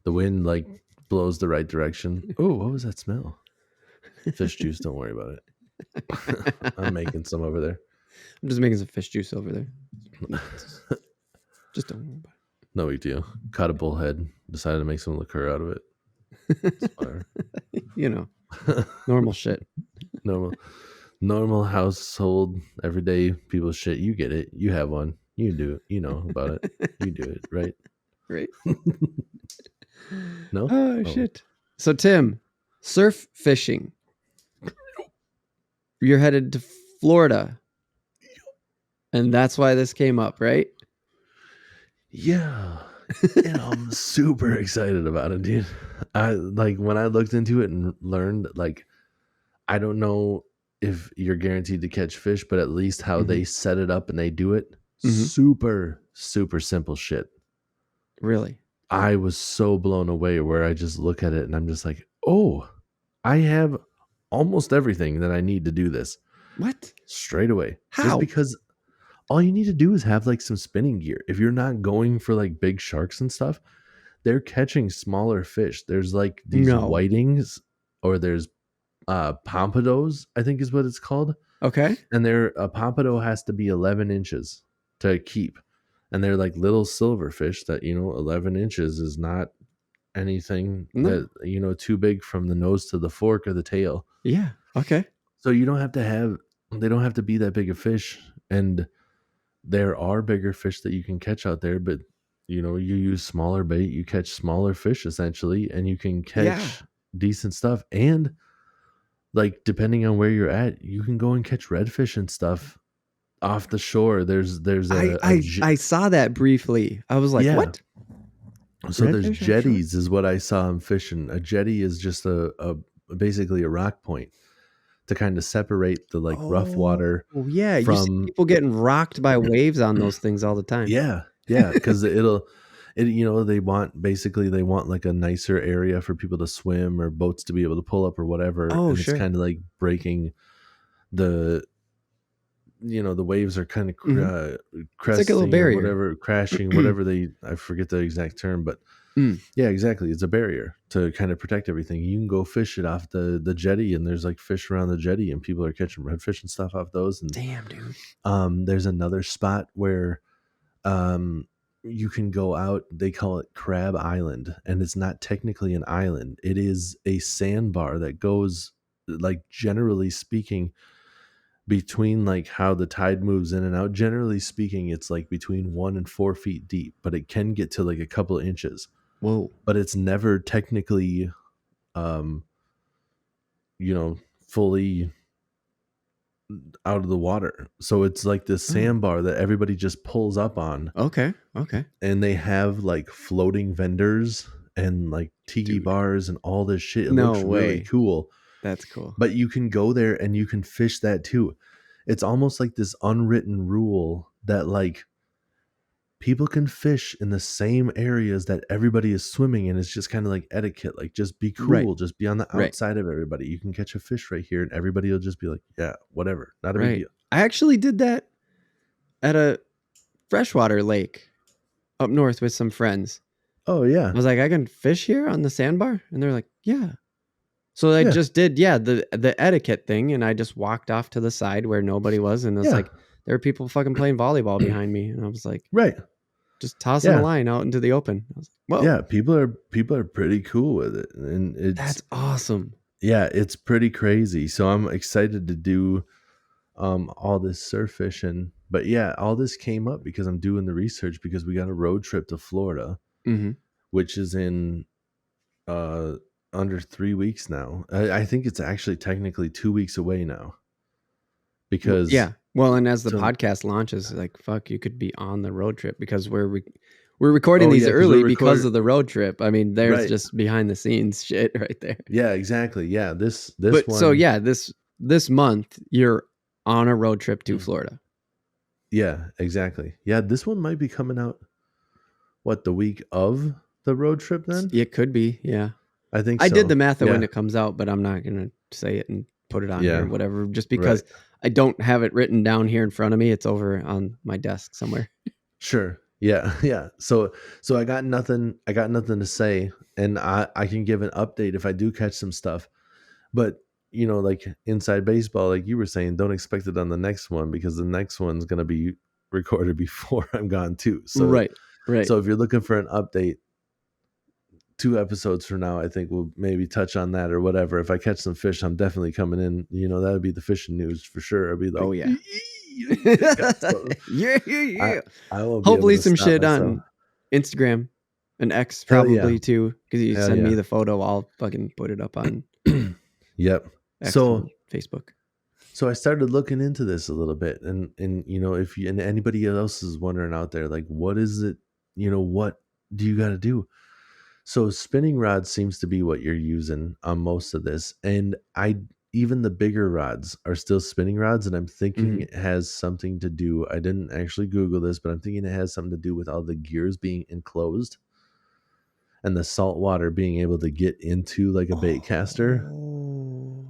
The wind like blows the right direction. Oh, what was that smell? Fish juice. Don't worry about it. I'm making some over there. I'm just making some fish juice over there. Just don't worry about No big deal. Caught a bullhead. Decided to make some liqueur out of it. It's whatever. it. You know, normal shit. Normal household, everyday people shit. You get it. You have one. You do it. You know about it. You do it, right? Right. No? Oh, shit. So, Tim, surf fishing. You're headed to Florida. And that's why this came up, right? Yeah. And I'm super excited about it, dude. I like when I looked into it and learned, like, I don't know if you're guaranteed to catch fish, but at least how they set it up and they do it, super, super simple shit. Really? I was so blown away where I just look at it and I'm just like, oh, I have almost everything that I need to do this. What? Straight away. How? Just because all you need to do is have like some spinning gear. If you're not going for like big sharks and stuff, they're catching smaller fish. There's like these whitings, or there's pompadours, I think is what it's called. Okay. And a pompano has to be 11 inches to keep. And they're like little silver fish that, 11 inches is not anything that, too big from the nose to the fork or the tail. Yeah. Okay. So they don't have to be that big of fish. And there are bigger fish that you can catch out there, but you use smaller bait, you catch smaller fish essentially, and you can catch decent stuff. And like, depending on where you're at, you can go and catch redfish and stuff off the shore. I saw that briefly. I was like, what? So there's jetties is what I saw him fishing. A jetty is just basically a rock point to kind of separate the rough water. Oh yeah, from, you see people getting rocked by waves on those things all the time. Yeah, because they want like a nicer area for people to swim or boats to be able to pull up or whatever. Oh, and sure. It's kind of like breaking the waves are kind of cresting, like a little barrier, or whatever, crashing, whatever I forget the exact term, but yeah, exactly. It's a barrier to kind of protect everything. You can go fish it off the jetty, and there's like fish around the jetty, and people are catching redfish and stuff off those. And damn, dude. There's another spot where you can go out. They call it Crab Island, and it's not technically an island. It is a sandbar that goes, like, generally speaking, between like how the tide moves in and out. Generally speaking, it's like between 1 and 4 feet deep, but it can get to like a couple of inches. Whoa. But it's never technically fully out of the water. So it's like this sandbar that everybody just pulls up on. Okay. And they have like floating vendors and like tiki bars and all this shit. It looks really cool. That's cool. But you can go there and you can fish that too. It's almost like this unwritten rule that like people can fish in the same areas that everybody is swimming in. It's just kind of like etiquette. Like, just be cool. Right. Just be on the outside of everybody. You can catch a fish right here and everybody will just be like, yeah, whatever. Not a big deal. I actually did that at a freshwater lake up north with some friends. Oh, yeah. I was like, I can fish here on the sandbar? And they're like, yeah. So I just did, the etiquette thing, and I just walked off to the side where nobody was, and it's like there were people fucking playing volleyball behind me, and I was like, just tossing a line out into the open. I was like, whoa. Yeah, people are pretty cool with it, and that's awesome. Yeah, it's pretty crazy. So I'm excited to do all this surf fishing. But yeah, all this came up because I'm doing the research because we got a road trip to Florida, Mm-hmm. which is in uh under 3 weeks now. I think it's actually technically 2 weeks away now. Because Yeah. Well, and as the so podcast launches, like fuck, you could be on the road trip because we're recording oh these yeah, because we're early because recording of the road trip. I mean, there's right. just behind the scenes shit right there. Yeah, exactly. Yeah, this But so one. yeah, this month you're on a road trip to Florida. Yeah, exactly. Yeah, this one might be coming out what, the week of the road trip then? It could be, yeah. I think I did the so. math of when Yeah. it comes out, but I'm not gonna say it and put it on here or Yeah. whatever, just Right. because I don't have it written down here in front of me. It's over on my desk somewhere. Sure. Yeah. Yeah. So I got nothing to say, and I can give an update if I do catch some stuff. But like inside baseball, like you were saying, don't expect it on the next one because the next one's gonna be recorded before I'm gone too. So Right. Right. so if you're looking for an update, 2 episodes from now, I think we'll maybe touch on that or whatever. If I catch some fish, I'm definitely coming in. That'd be the fishing news for sure. I'll be like, Oh yeah. Yeah, yeah, I, yeah. I won't be able Hopefully to some stop shit myself. on Instagram and X Hell yeah. probably too, because you Hell send me yeah. the photo, I'll fucking put it up on Yep. X So and Facebook. so I started looking into this a little bit, and if you and anybody else is wondering out there, like, what is it? What do you got to do? So spinning rod seems to be what you're using on most of this, and even the bigger rods are still spinning rods, and I'm thinking it has something to do. I didn't actually Google this, but I'm thinking it has something to do with all the gears being enclosed and the salt water being able to get into like a bait caster,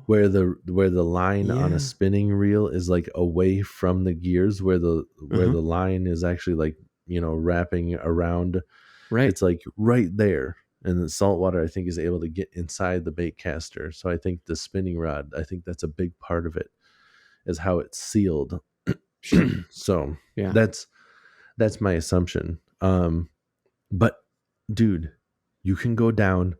where the line on a Yeah. spinning reel is like away from the gears, where the line is actually like wrapping around. Right. It's like right there, and the salt water I think is able to get inside the bait caster. So I think the spinning rod, I think that's a big part of it, is how it's sealed. Sure. So Yeah. that's my assumption. But dude, you can go down.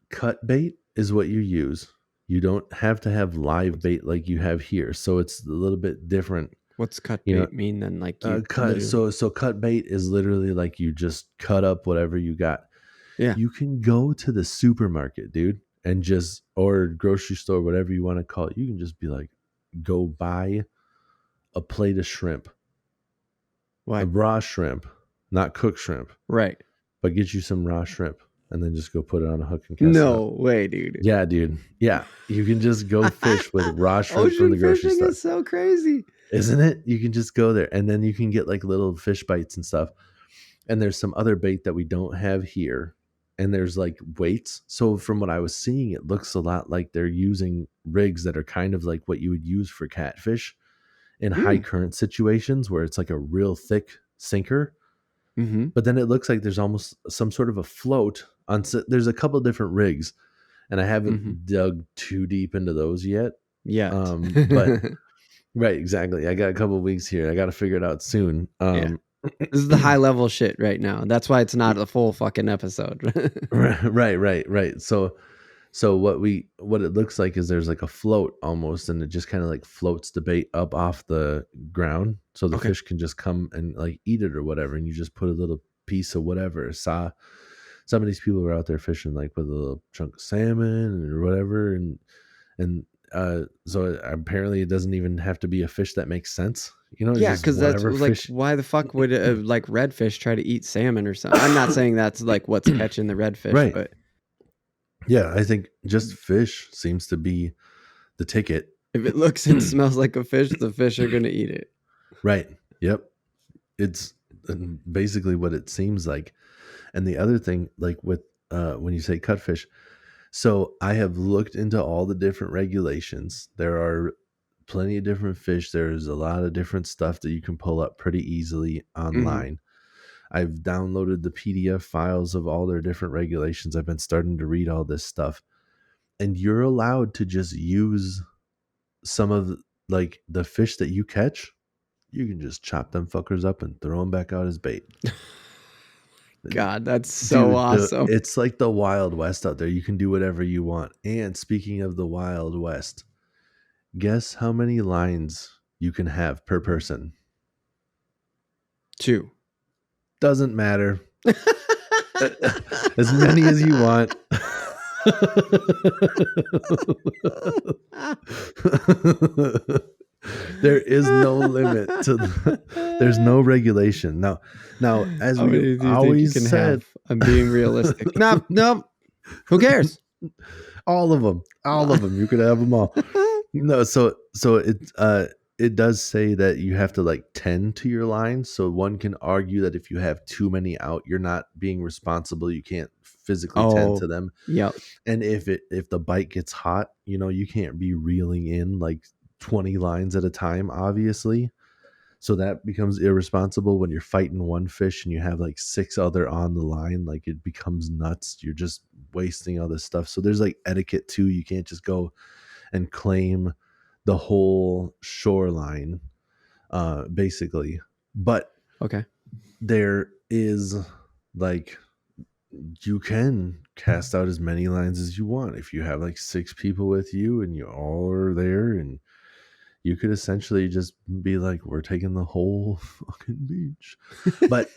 Cut bait is what you use. You don't have to have live bait like you have here, so it's a little bit different. What's cut bait mean then? Like you Cut so cut bait is literally like you just cut up whatever you got. Yeah. You can go to the supermarket, dude, and just, or grocery store, whatever you want to call it. You can just be like, go buy a plate of shrimp. Why? A raw shrimp, not cooked shrimp. Right. But get you some raw shrimp and then just go put it on a hook and cast No way, dude. Yeah, dude. Yeah. You can just go fish with raw shrimp Ocean from the grocery fishing store. is so crazy. Isn't it? You can just go there, and then you can get like little fish bites and stuff. And there's some other bait that we don't have here. And there's like weights. So from what I was seeing, it looks a lot like they're using rigs that are kind of like what you would use for catfish in high current situations where it's like a real thick sinker. Mm-hmm. But then it looks like there's almost some sort of a float on. There's a couple different rigs, and I haven't dug too deep into those yet. Yeah. But right, exactly. I got a couple of weeks here. I got to figure it out soon. Yeah. This is the high level shit right now. That's why it's not a full fucking episode. Right. So what it looks like is there's like a float almost, and it just kind of like floats the bait up off the ground, so the fish can just come and like eat it or whatever. And you just put a little piece of whatever. Some of these people are out there fishing like with a little chunk of salmon or whatever, and so apparently it doesn't even have to be a fish that makes sense. Yeah, because that's like, fish. why the fuck would like redfish try to eat salmon or something? I'm not saying that's like what's catching the redfish, Right. but yeah, I think just fish seems to be the ticket. if it looks and smells like a fish, the fish are gonna eat it. Right. Yep. It's basically what it seems like. And the other thing, like with when you say cutfish, so I have looked into all the different regulations. There are plenty of different fish. There's a lot of different stuff that you can pull up pretty easily online. I've downloaded the PDF files of all their different regulations. I've been starting to read all this stuff. And you're allowed to just use some of like the fish that you catch. You can just chop them fuckers up and throw them back out as bait. God, that's so awesome. It's like the Wild West out there. You can do whatever you want. And speaking of the Wild West, Guess how many lines you can have per person? 2. Doesn't matter. As many as you want. There is no limit there's no regulation. Now as How we many do you think you always can said, have? I'm being realistic. No, no. Who cares? all of them, you could have them all. No, so it does say that you have to like tend to your lines. So one can argue that if you have too many out, you're not being responsible. You can't physically tend to Oh, them. yep. And if the bite gets hot, you can't be reeling in like 20 lines at a time, obviously. So that becomes irresponsible when you're fighting one fish and you have like 6 other on the line. Like it becomes nuts. You're just wasting all this stuff. So there's like etiquette too. You can't just go and claim the whole shoreline, basically. But Okay. there is like, you can cast out as many lines as you want if you have like 6 people with you and you all are there, and you could essentially just be like, we're taking the whole fucking beach. But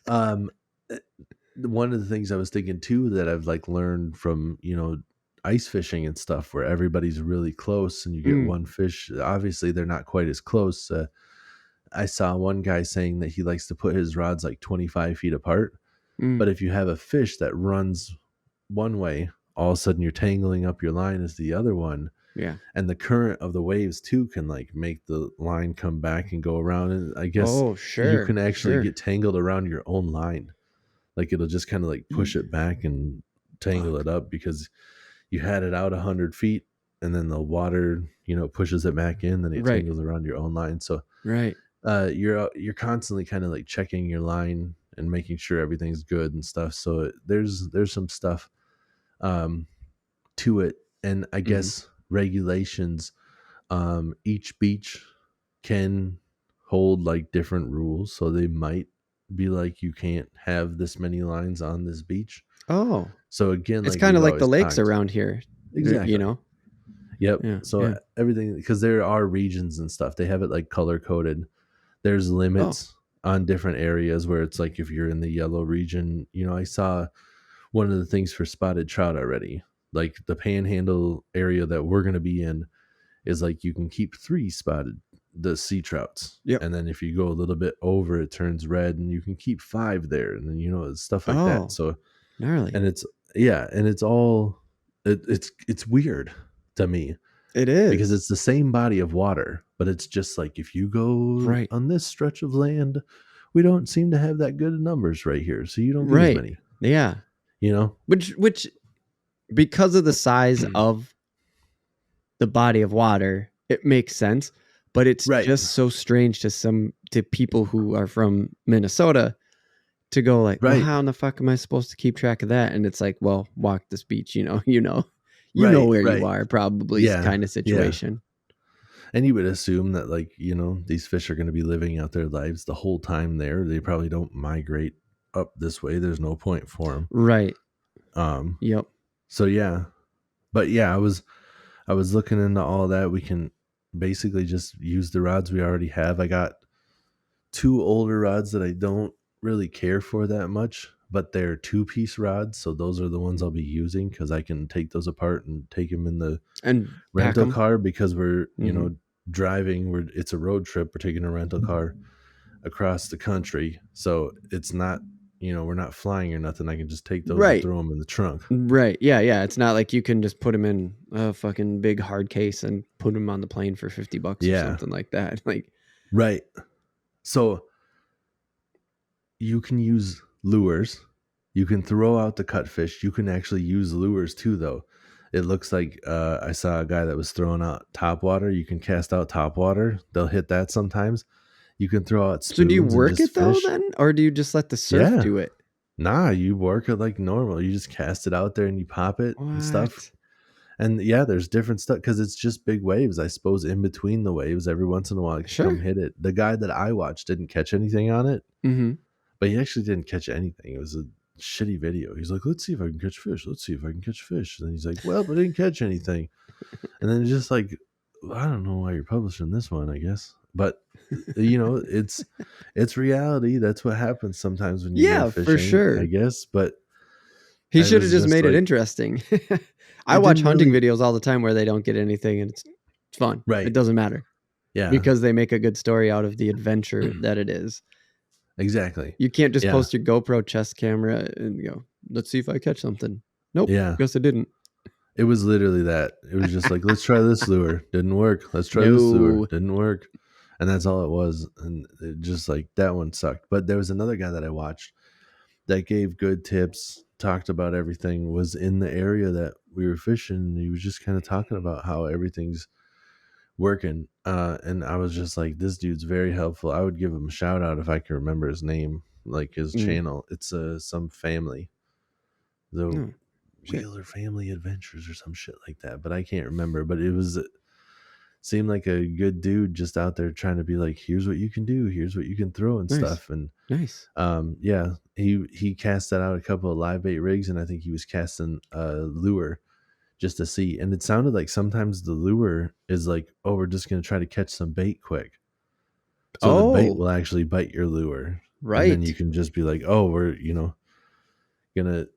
um one of the things I was thinking too that I've like learned from ice fishing and stuff, where everybody's really close and you get Mm, one fish, obviously they're not quite as close. I saw one guy saying that he likes to put his rods like 25 feet apart. mm, But if you have a fish that runs one way, all of a sudden you're tangling up your line as the other one. yeah. And the current of the waves too can like make the line come back and go around. And I guess Oh, you sure, can actually sure. get tangled around your own line. Like it'll just kind of like push it back and tangle it Fuck. up because you had it out 100 feet, and then the water, pushes it back in, then it Right, tangles around your own line. So right. you're constantly kind of like checking your line and making sure everything's good and stuff. So there's some stuff um to it, and I Mhm. guess regulations. Each beach can hold like different rules, so they might be like, you can't have this many lines on this beach. Oh, So again, it's like kind we've of like the always lakes talked. around here, you Exactly. know? Yep. Yeah, So yeah. everything, because there are regions and stuff, they have it like color coded. There's Oh, limits on different areas where it's like, if you're in the yellow region, I saw one of the things for spotted trout already. Like the panhandle area that we're going to be in is like, you can keep 3 spotted the sea trouts. yep. And then if you go a little bit over, it turns red and you can keep 5 there. And then, stuff like that. Oh, So, gnarly. and it's, yeah. And it's all, it's weird to me It because is. it's the same body of water, but it's just like, if you go Right, on this stretch of land, we don't seem to have that good numbers right here. So you don't get as right. many, Yeah. you know? Which because of the size of the body of water, it makes sense, but it's Right. just so strange to people who are from Minnesota to go like, well, Right. how in the fuck am I supposed to keep track of that? And it's like, well, walk this beach, you know Right. where you Right. are, probably Yeah. kind of Yeah. situation. And you would assume that, like, these fish are going to be living out their lives the whole time there. They probably don't migrate up this way. There's no point for them. Right. Um, Yep. so yeah, but yeah, I was looking into all that. We can basically just use the rods we already have. I got 2 older rods that I don't really care for that much, but they're 2-piece rods. So those are the ones I'll be using, because I can take those apart and take them in the And pack rental them. car, because we're, Hmm. driving. It's a road trip. We're taking a rental car across the country. So it's not, we're not flying or nothing. I can just take those and Right. throw them in the trunk. Right. Yeah. Yeah. It's not like you can just put them in a fucking big hard case and put them on the plane for $50 or Yeah. something like that. Like, Right. So you can use lures. You can throw out the cutfish. You can actually use lures too, though. It looks like I saw a guy that was throwing out top water. You can cast out top water. They'll hit that sometimes. You can throw out so do you spoons and work just it though fish. then? Or do you just let the surf Yeah. do it? Nah, you work it like normal. You just cast it out there and you pop it and stuff. What? And yeah, there's different stuff because it's just big waves. I suppose in between the waves, every once in a while, it can come Sure. hit it. The guy that I watched didn't catch anything on it, Mm-hmm. but he actually didn't catch anything. It was a shitty video. He's like, let's see if I can catch fish. Let's see if I can catch fish. And then he's like, well, but I didn't catch anything. And then it's just like I don't know why you're publishing this one, I guess. But you know, it's reality. That's what happens sometimes when you go Yeah, for fishing, I sure. guess. But He I should have was just just made it like, interesting. I it watch didn't hunting really. videos all the time where they don't get anything and it's fun. It Right. doesn't matter Yeah. because they make a good story out of the adventure that it is. Exactly. You can't just Yeah. post your GoPro chest camera and go, let's see if I catch something. Nope. Yeah. Guess I didn't. It was literally that. It was just like, let's try this lure. Didn't work. Let's try this lure. No. Didn't work. And that's all it was. And it just like that one sucked. But there was another guy that I watched that gave good tips, talked about everything, was in the area that we were fishing. And he was just kind of talking about how everything's working. And I was just like, this dude's very helpful. I would give him a shout out if I could remember his name, like his channel. It's some family. The Oh, shit. Wheeler Family Adventures or some shit like that, but I can't remember. But it was seemed like a good dude just out there trying to be like, here's what you can do, here's what you can throw and Nice. stuff. And Nice. yeah, he cast that out a couple of live bait rigs, and I think he was casting a lure just to see. And it sounded like sometimes the lure is like, oh, we're just gonna try to catch some bait quick. So the bait will actually bite your lure. Right. And then you can just be like, oh, we're gonna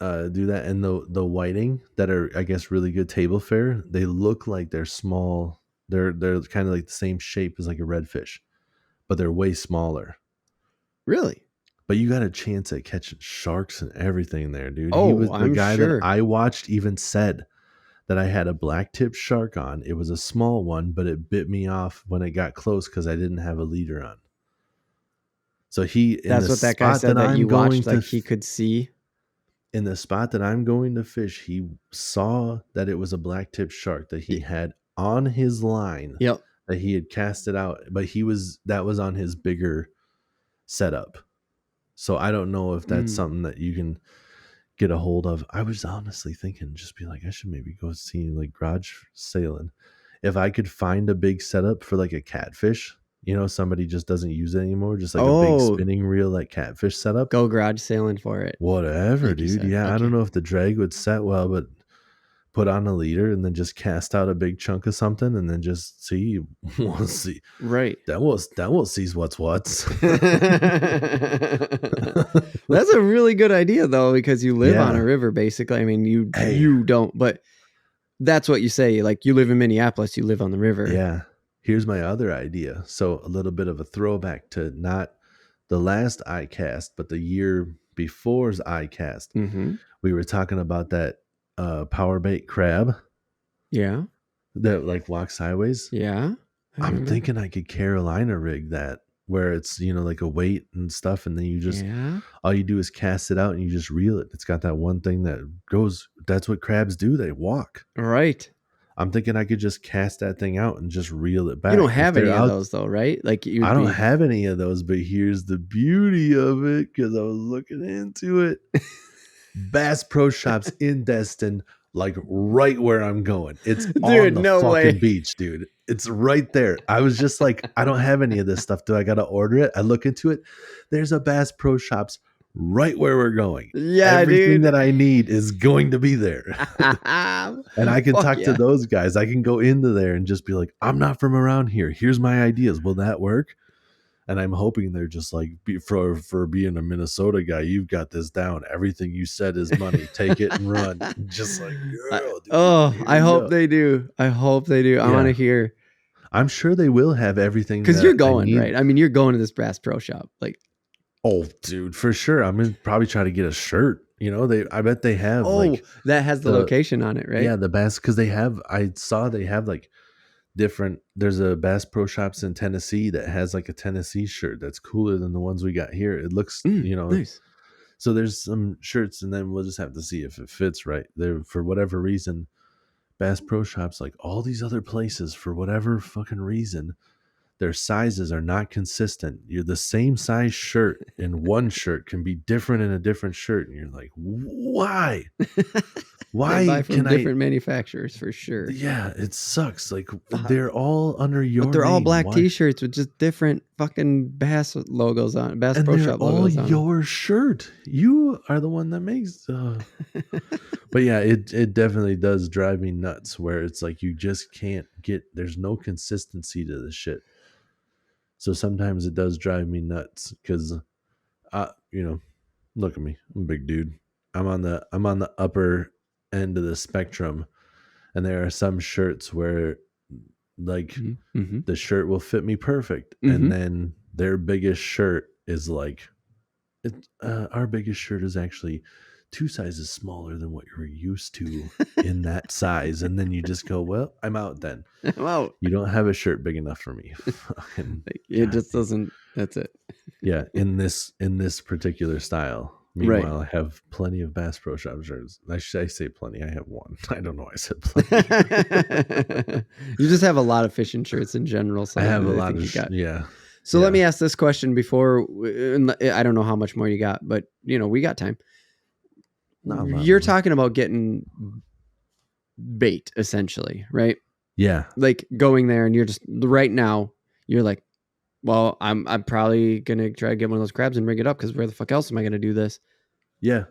do that. And the whiting that are, I guess, really good table fare, they look like they're small. They're kind of like the same shape as like a redfish, but they're way smaller. Really? But you got a chance at catching sharks and everything there, dude. Oh, He was the I'm guy sure. that I watched even said that I had a black tip shark on. It was a small one, but it bit me off when it got close because I didn't have a leader on. So that's what that guy said that you watched, like he could see. In the spot that I'm going to fish, he saw that it was a black tip shark that he had on his line. Yep. That he had cast it out, but that was on his bigger setup. So I don't know if that's something that you can get a hold of. I was honestly thinking, just be like, I should maybe go see like garage sailing. If I could find a big setup for like a catfish, somebody just doesn't use it anymore, just like a big spinning reel, like catfish setup. Go garage sailing for it. Whatever, like dude. Yeah, I don't know if the drag would set well, but put on a leader and then just cast out a big chunk of something and then just see. We'll see. Right. That will see what's. That's a really good idea though, because you live on a river basically. I mean, you don't, but that's what you say. Like you live in Minneapolis, you live on the river. Yeah. Here's my other idea. So a little bit of a throwback to not the last iCast, but the year before's iCast. Mm-hmm. We were talking about that power bait crab. Yeah. That like walks sideways. Yeah. I'm thinking I could Carolina rig that, where it's, like a weight and stuff. And then you just, all you do is cast it out and you just reel it. It's got that one thing that goes, that's what crabs do. They walk. Right. I'm thinking I could just cast that thing out and just reel it back. You don't have any of those though, right? Like I don't have any of those, but here's the beauty of it, because I was looking into it. Bass Pro Shops in Destin, like right where I'm going. It's on the fucking beach, dude. It's right there. I was just like, I don't have any of this stuff. Do I got to order it? I look into it. There's a Bass Pro Shops right where we're going. Yeah, everything that I need is going to be there. And I can talk to those guys. I can go into there and just be like, I'm not from around here. Here's my ideas. Will that work? And I'm hoping they're just like, for being a Minnesota guy, you've got this down. Everything you said is money. Take it and run. Just like, girl, dude, I hope they do. I hope they do. I want to hear. I'm sure they will have everything. Because you're going, right? I mean, you're going to this Bass Pro Shop. Like, oh, dude, for sure. I'm going to probably try to get a shirt. I bet they have. That has the location on it, right? Yeah, the Bass, because I saw they have like different. There's a Bass Pro Shops in Tennessee that has like a Tennessee shirt that's cooler than the ones we got here. It looks, nice. So there's some shirts, and then we'll just have to see if it fits right. There, for whatever reason, Bass Pro Shops, like all these other places, for whatever fucking reason, their sizes are not consistent. You're the same size shirt in one shirt can be different in a different shirt, and you're like, why? Why buy from different manufacturers for sure? Yeah, it sucks. Like they're all under your. But they're all black Why? T-shirts with just different fucking Bass logos on it. Bass and Pro they're Shop all logos on your shirt. You are the one that makes. But yeah, it definitely does drive me nuts. Where it's like you just can't there's no consistency to this shit. So sometimes it does drive me nuts because, look at me, I'm a big dude. I'm on the upper end of the spectrum, and there are some shirts where like the shirt will fit me perfect, and then their biggest shirt is like, our biggest shirt is actually 2 sizes smaller than what you're used to in that size, and then you just go, well, I'm out then. I'm out. You don't have a shirt big enough for me. It just doesn't. That's it. Yeah, in this particular style. Meanwhile, I have plenty of Bass Pro Shop shirts. I say plenty. I have one. I don't know why I said plenty. You just have a lot of fishing shirts in general. So I have a lot of yeah. So let me ask this question before. I don't know how much more you got, but we got time. You're talking about getting bait, essentially, right? Yeah. Like going there, and you're just right now. You're like, well, I'm probably gonna try to get one of those crabs and rig it up because where the fuck else am I gonna do this? Yeah.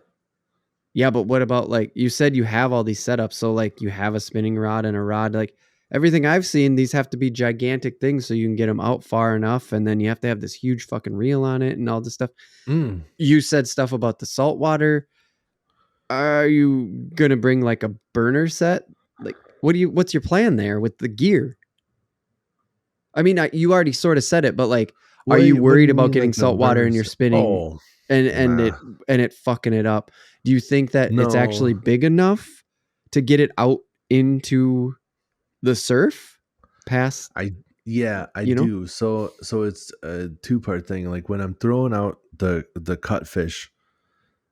Yeah, but what about, like, you said you have all these setups, so like you have a spinning rod and a rod. Like everything I've seen, these have to be gigantic things so you can get them out far enough, and then you have to have this huge fucking reel on it and all this stuff. You said stuff about the saltwater. Are you gonna bring like a burner set? Like, what's your plan there with the gear? I mean, you already sort of said it, but like, are you worried about getting salt water in your spinning and it fucking it up? Do you think that it's actually big enough to get it out into the surf past? I do. So it's a 2-part thing. Like when I'm throwing out the cut fish,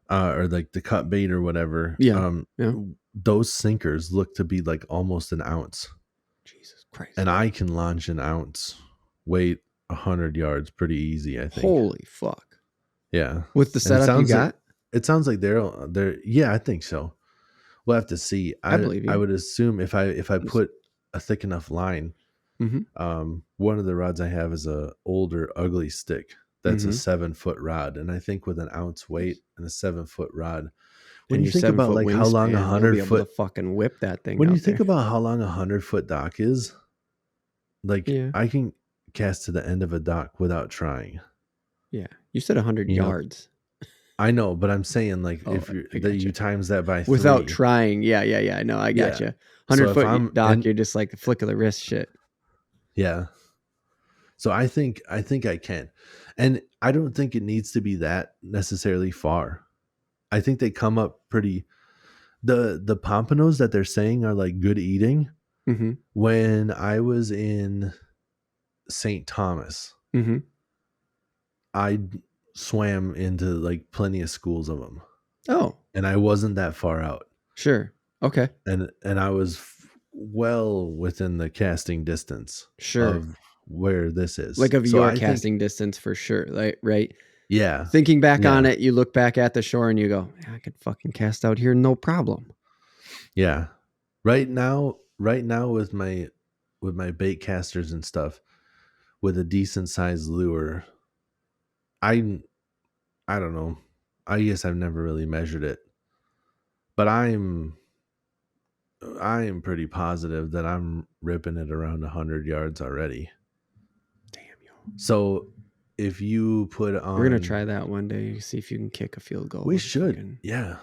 or like the cut bait or whatever. Those sinkers look to be like almost an ounce. Jesus Christ. And I can launch an ounce weight 100 yards pretty easy, I think. Holy fuck. Yeah. With the setup you got? It sounds like they're yeah, I think so. We'll have to see. I believe you. I would assume if I put a thick enough line, one of the rods I have is a older ugly stick. That's a 7-foot rod. And I think with an ounce weight and a 7-foot rod, when you think about like how long 100-foot fucking whip that thing. When you think about how long 100-foot dock is, like I can cast to the end of a dock without trying. Yeah. You said 100 yards. I know, but I'm saying like if you times that by 3. Without trying. Yeah. No, I got you. 100-foot dock, you're just like the flick of the wrist shit. Yeah. So I think I can. And I don't think it needs to be that necessarily far. I think they come up pretty. The pompanos that they're saying are like good eating. When I was in St. Thomas, I swam into like plenty of schools of them. Oh. And I wasn't that far out. Sure. Okay. And I was well within the casting distance. Sure. Of where this is. Like of your casting distance for sure. Like, right? Yeah. Thinking back on it, you look back at the shore and you go, I could fucking cast out here, no problem. Yeah. Right now with my bait casters and stuff, with a decent sized lure, I don't know. I guess I've never really measured it. But I am pretty positive that I'm ripping it around 100 yards already. Damn, yo. So if you put on... We're going to try that one day. See if you can kick a field goal. We should. Yeah.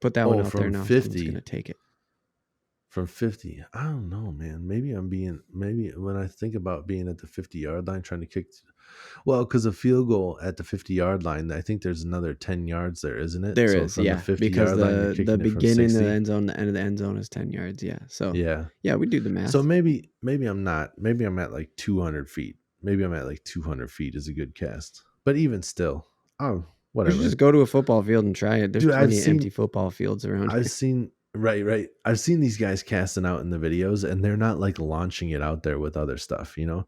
Put that one out there now. 50. Someone's going to take it. From 50. I don't know, man. Maybe when I think about being at the 50-yard line trying to kick... Well, because a field goal at the 50-yard line, I think there's another 10 yards there, isn't it? There is, yeah. Because the beginning of the end zone, the end of the end zone is 10 yards, yeah. So yeah, we do the math. So maybe I'm not. Maybe I'm at like 200 feet. Maybe I'm at like 200 feet is a good cast. But even still, whatever. You should just go to a football field and try it. There's plenty of empty football fields around here. I've seen... Right. I've seen these guys casting out in the videos, and they're not like launching it out there with other stuff, you know?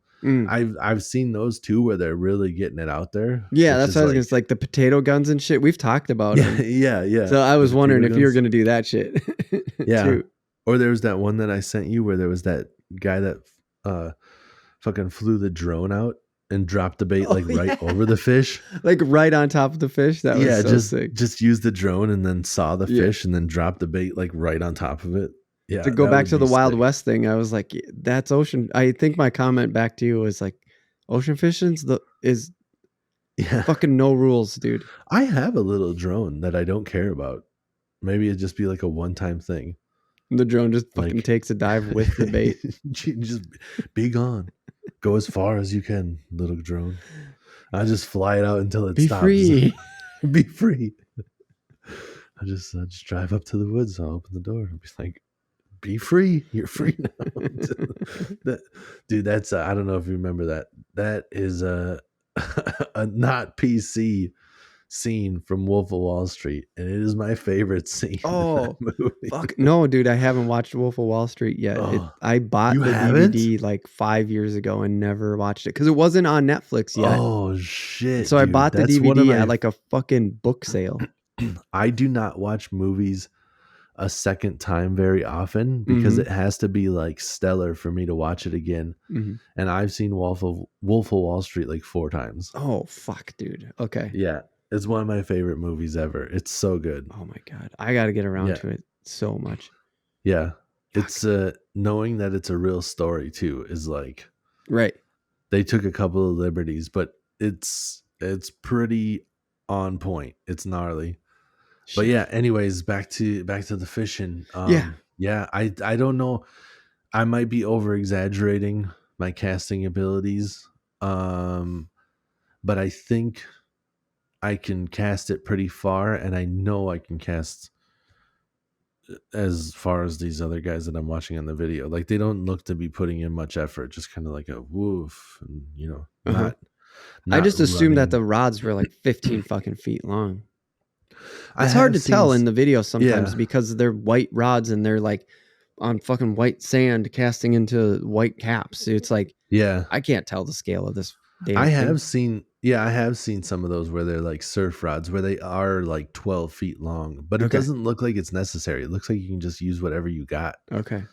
I've seen those too where they're really getting it out there. Yeah, that's what I was gonna say, like the potato guns and shit. We've talked about them. Yeah. So I was wondering if you were gonna do that shit. Yeah. Too. Or there was that one that I sent you where there was that guy that fucking flew the drone out and dropped the bait right over the fish. Like right on top of the fish. That was so sick. Just use the drone and then saw the fish and then drop the bait like right on top of it. Yeah, To go that back would to be the Wild sick. West thing, I was like, that's ocean. I think my comment back to you was like, ocean fishing's is Yeah. fucking no rules, dude. I have a little drone that I don't care about. Maybe it'd just be like a one-time thing. The drone just fucking Like takes a dive with the bait. just be gone. Go as far as you can, little drone. I just fly it out until it Be stops. free. Be free. I just drive up to the woods. I'll open the door and be like, "Be free. You're free now." Dude, that's I don't know if you remember that. That is a not PC scene from Wolf of Wall Street, and it is my favorite scene in that Oh, movie. fuck. No, dude, I haven't watched Wolf of Wall Street yet. Oh, I bought you the haven't? DVD like 5 years ago and never watched it because it wasn't on Netflix yet. Oh shit, So I dude. bought the That's one of DVD at my like a fucking book sale. I do not watch movies a second time very often because Mm-hmm. it has to be like stellar for me to watch it again. Mm-hmm. And I've seen Wolf of Wall Street like 4 times. Oh, fuck, dude. Okay. Yeah, it's one of my favorite movies ever. It's so good. Oh my God. I got to get around Yeah. to it so much. Yeah, Fuck. it's knowing that it's a real story too is like Right. they took a couple of liberties, but it's pretty on point. It's gnarly. But Shit. yeah, anyways, back to the fishing. Yeah. Yeah, I don't know. I might be over exaggerating my casting abilities. But I think I can cast it pretty far, and I know I can cast as far as these other guys that I'm watching on the video. Like they don't look to be putting in much effort, just kind of like a woof, and Uh-huh. I not just assumed that running. the rods were like 15 fucking feet long. I It's hard have to tell seen in the video sometimes yeah. because they're white rods and they're like on fucking white sand casting into white caps. It's like Yeah. I can't tell the scale of this damn I thing. have seen some of those where they're like surf rods where they are like 12 feet long, but it Okay. doesn't look like it's necessary. It looks like you can just use whatever you got. Okay.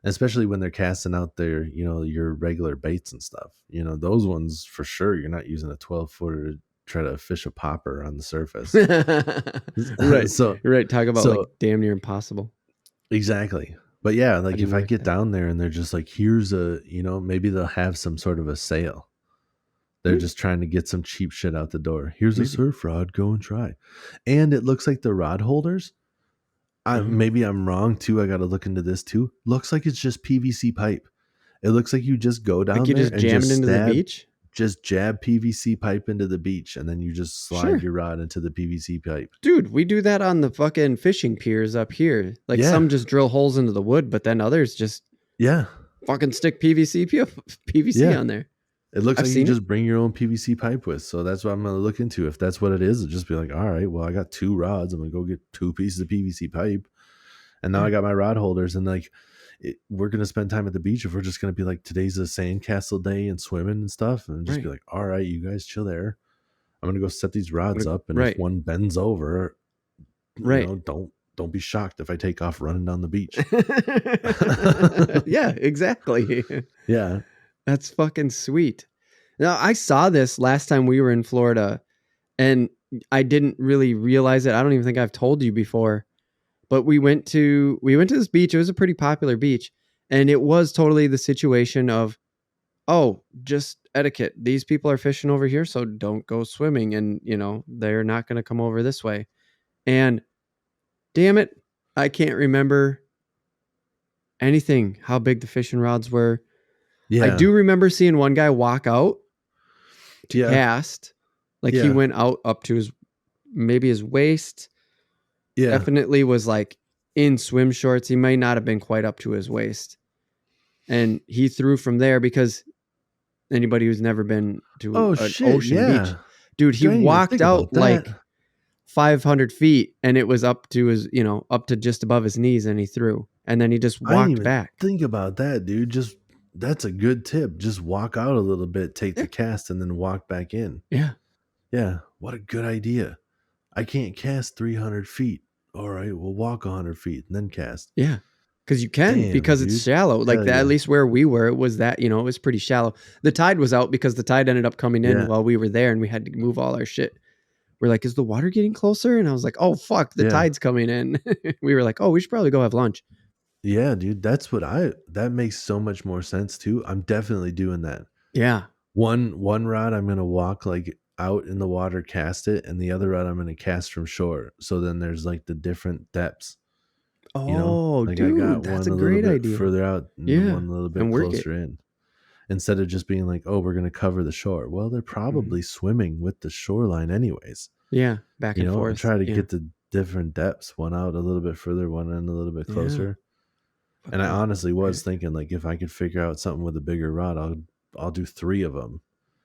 Especially when they're casting out their, your regular baits and stuff. Those ones for sure you're not using a 12-footer to try to fish a popper on the surface. Right. So Right. Talk about like so damn near impossible. exactly. But yeah, How like do you if I work get that? down there and they're just like, here's a, maybe they'll have some sort of a sale. They're just trying to get some cheap shit out the door. Here's a Maybe. surf rod, go and try. And it looks like the rod holders. Maybe I'm wrong too. I got to look into this too. Looks like it's just PVC pipe. It looks like you just go down Like you there just and jam it just into the beach? just jab PVC pipe into the beach, and then you just slide Sure. your rod into the PVC pipe. Dude, we do that on the fucking fishing piers up here. Like Yeah. some just drill holes into the wood, but then others just Yeah. fucking stick PVC Yeah. on there. It looks I've like you seen it. just bring your own PVC pipe with. So that's what I'm going to look into. If that's what it is, just be like, all right, well, I got 2 rods. I'm going to go get 2 pieces of PVC pipe. And now I got my rod holders. And like, we're going to spend time at the beach if we're just going to be like, today's a sandcastle day and swimming and stuff. And just be like, all right, you guys chill there. I'm going to go set these rods up. And if one bends over, don't be shocked if I take off running down the beach. Yeah, exactly. Yeah. That's fucking sweet. Now, I saw this last time we were in Florida and I didn't really realize it. I don't even think I've told you before. But we went to this beach. It was a pretty popular beach, and it was totally the situation of, oh, just etiquette. These people are fishing over here, so don't go swimming, and they're not going to come over this way. And damn it, I can't remember anything. How big the fishing rods were. Yeah. I do remember seeing one guy walk out to cast, like he went out up to maybe his waist. Yeah. Definitely was like in swim shorts. He might not have been quite up to his waist. And he threw from there because anybody who's never been to an ocean beach, dude, he walked out like 500 feet and it was up to his, up to just above his knees, and he threw. And then he just walked back. Think about that, dude. That's a good tip. Just walk out a little bit, take the cast, and then walk back in. Yeah. Yeah. What a good idea. I can't cast 300 feet. All right, we'll walk 100 feet and then cast. Yeah, because you can, because it's shallow. Like that, at least where we were, it was that, it was pretty shallow. The tide was out because the tide ended up coming in while we were there, and we had to move all our shit. We're like, is the water getting closer? And I was like, oh, fuck, the tide's coming in. We were like, oh, we should probably go have lunch. Yeah, dude, that makes so much more sense too. I'm definitely doing that. Yeah. One rod I'm gonna walk like out in the water, cast it, and the other rod I'm gonna cast from shore. So then there's like the different depths, you know? Oh, Like I got dude, that's one a a little great bit idea. further out and Yeah. one a little bit And work it. closer in. Instead of just being like, oh, we're gonna cover the shore. Well, they're Mhm. probably swimming with the shoreline anyways. Yeah. Back You and know, and forth. try to Yeah. get the different depths, one out a little bit further, one in a little bit Yeah. closer. And I Fucking honestly great was idea. thinking like if I could figure out something with a bigger rod, I'll do 3 of them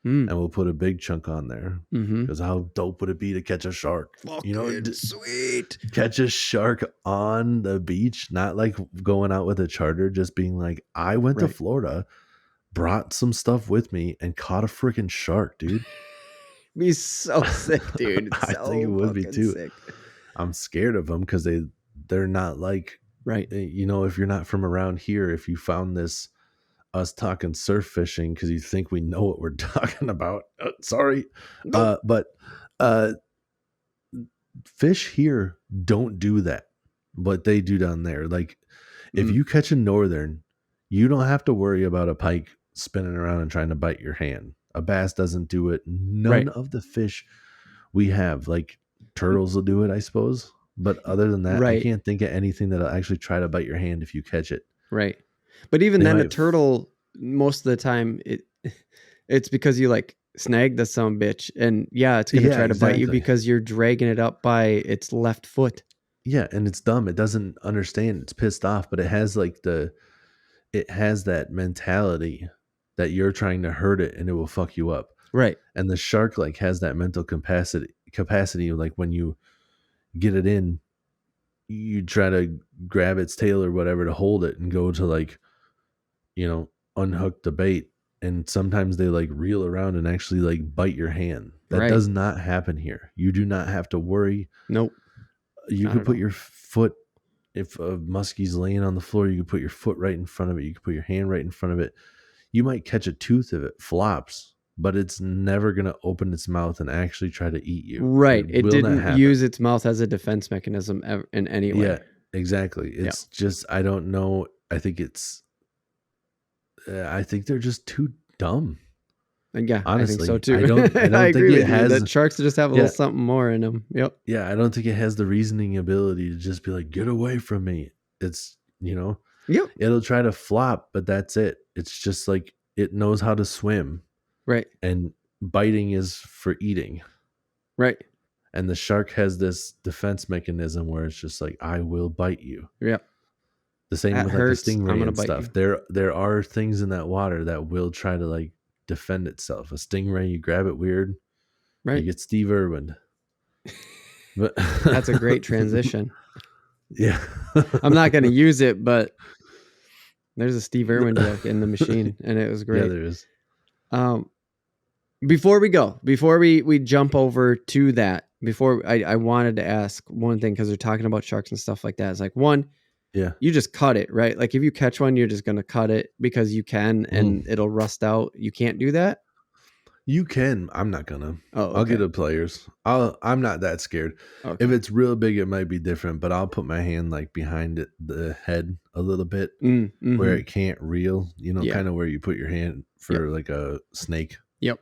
Mm. and we'll put a big chunk on there. Mm-hmm. Because how dope would it be to catch a shark? You know, Fucking sweet. catch a shark on the beach, not like going out with a charter, just being like, I went to Right. Florida, brought some stuff with me, and caught a freaking shark, dude. Be so sick, dude. I think it So would be fucking too. sick. I'm scared of them because they're not like, Right. you know, if you're not from around here, if you found this us talking surf fishing because you think we know what we're talking about. Sorry. Nope. But uh, fish here don't do that, but they do down there. Like if Mm. you catch a northern, you don't have to worry about a pike spinning around and trying to bite your hand. A bass doesn't do it. None Right. of the fish we have, like turtles will do it, I suppose. But other than that, I Right. can't think of anything that'll actually try to bite your hand if you catch it. Right. But even They then, a might, turtle, most of the time, it's because you like snag the some bitch, and yeah, it's gonna yeah, try to bite you exactly. because you're dragging it up by its left foot. Yeah, and it's dumb. It doesn't understand. It's pissed off, but it has that mentality that you're trying to hurt it and it will fuck you up. Right. And the shark like has that mental capacity like when you get it in, you try to grab its tail or whatever to hold it and go to like, you know, unhook the bait. And sometimes they like reel around and actually like bite your hand. That Right. does not happen here. You do not have to worry. Nope. You Not could at put all. your foot, if a muskie's laying on the floor, you could put your foot right in front of it. You could put your hand right in front of it. You might catch a tooth if it flops, but it's never going to open its mouth and actually try to eat you. Right. It It will not didn't happen. use its mouth as a defense mechanism in any way. Yeah, exactly. Yeah. It's just, I don't know. I think they're just too dumb. And yeah, I think so Honestly, too. I don't I think agree it with you. has. That sharks just have a little Yeah, something more in them. Yep. yeah, I don't think it has the reasoning ability to just be like, get away from me. It's, you know, Yep. it'll try to flop, but that's it. It's just like it knows how to swim, Right. and biting is for eating. Right. And the shark has this defense mechanism where it's just like, I will bite you. Yep. The same That with like a hurts. I'm stingray gonna and bite stuff. you. There are things in that water that will try to like defend itself. A stingray, you grab it weird, you Right. get Steve Irwin. But That's a great transition. yeah. I'm not gonna use it, but there's a Steve Irwin joke in the machine, and it was Yeah, great. there is. Before we jump over to that, before I wanted to ask one thing because they're talking about sharks and stuff like that. It's like one, Yeah. you just cut it, right? Like if you catch one, you're just gonna cut it because you can, and it'll rust out. You can't do that. You can. I'm not gonna. Oh, I'll okay. get a players. I'm not that scared. Okay. If it's real big, it might be different, but I'll put my hand like behind it, the head a little bit where it can't reel, you know, Yeah. kind of where you put your hand for like a snake. Yep.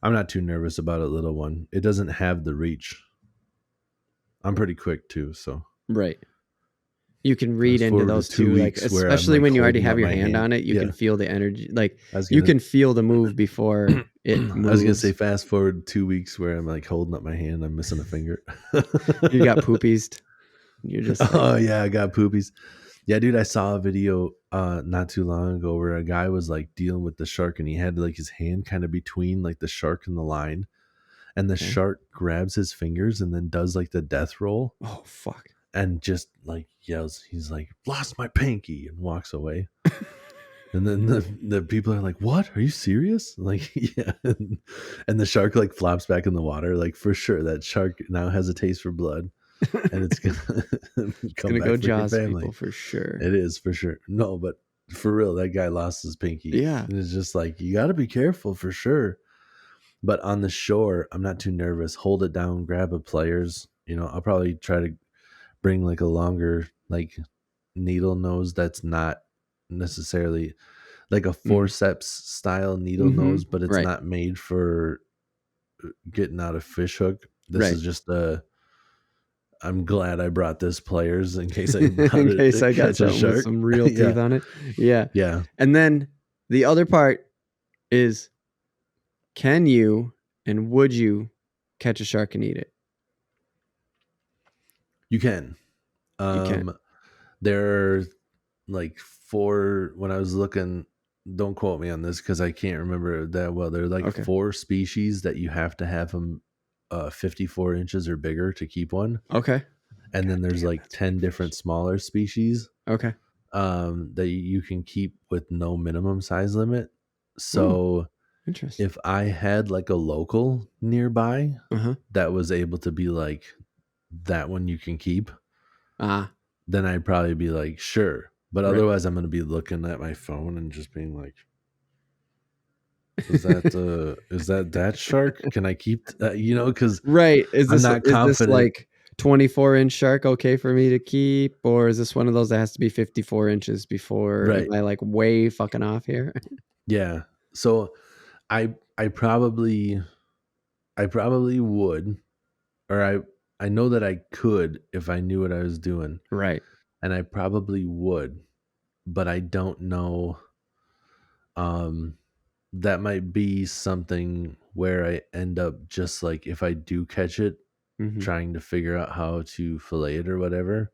I'm not too nervous about a little one. It doesn't have the reach. I'm pretty quick too, so Right. You can read fast into forward to those 2 two, like weeks where I'm especially like when you already holding have up your my hand on it, you Yeah. can feel the energy. Like You can feel the move before it moves. I was gonna say fast forward 2 weeks where I'm like holding up my hand, I'm missing a finger. You got poopies. You're just like, Oh yeah, I got poopies. Yeah, dude, I saw a video not too long ago where a guy was like dealing with the shark and he had like his hand kind of between like the shark and the line, and the okay. shark grabs his fingers and then does like the death roll Oh fuck. and just like yells, he's like, lost my pinky, and walks away. And then the people are like, what? Are you serious? Like, yeah. And the shark like flops back in the water. Like for sure that shark now has a taste for blood. And it's gonna It's come gonna go back for your Jaws family. people for sure. It is for sure. No, but for real, that guy lost his pinky. Yeah. And it's just like, you got to be careful for sure. But on the shore, I'm not too nervous. Hold it down, grab a pliers. You know, I'll probably try to bring like a longer, like needle nose that's not necessarily like a Mm. forceps style needle nose, but it's Right. not made for getting out a fish hook. This Right. is just I'm glad I brought this pliers in case I brought In it case to I got catch a something with shark. some real Yeah. teeth on it. Yeah. Yeah. And then the other part is, can you and would you catch a shark and eat it? You can. You can. There are like 4 when I was looking, don't quote me on this because I can't remember that well. There are like Okay. 4 species that you have to have them 54 inches or bigger to keep one. Okay. And then there's like 10 different smaller species Okay. that you can keep with no minimum size limit. Ooh, So interesting. if I had like a local nearby Uh-huh. that was able to be like, that one you can keep, then I'd probably be like, sure. But Right. otherwise, I'm going to be looking at my phone and just being like, is that shark? Can I keep that? You know, because Right. I'm not Is this confident. like 24-inch shark okay for me to keep, or is this one of those that has to be 54 inches before? Right. Am I like way fucking off here? Yeah. So I probably would, or I know that I could if I knew what I was doing, Right. and I probably would, but I don't know. That might be something where I end up just like, if I do catch it, trying to figure out how to fillet it or whatever,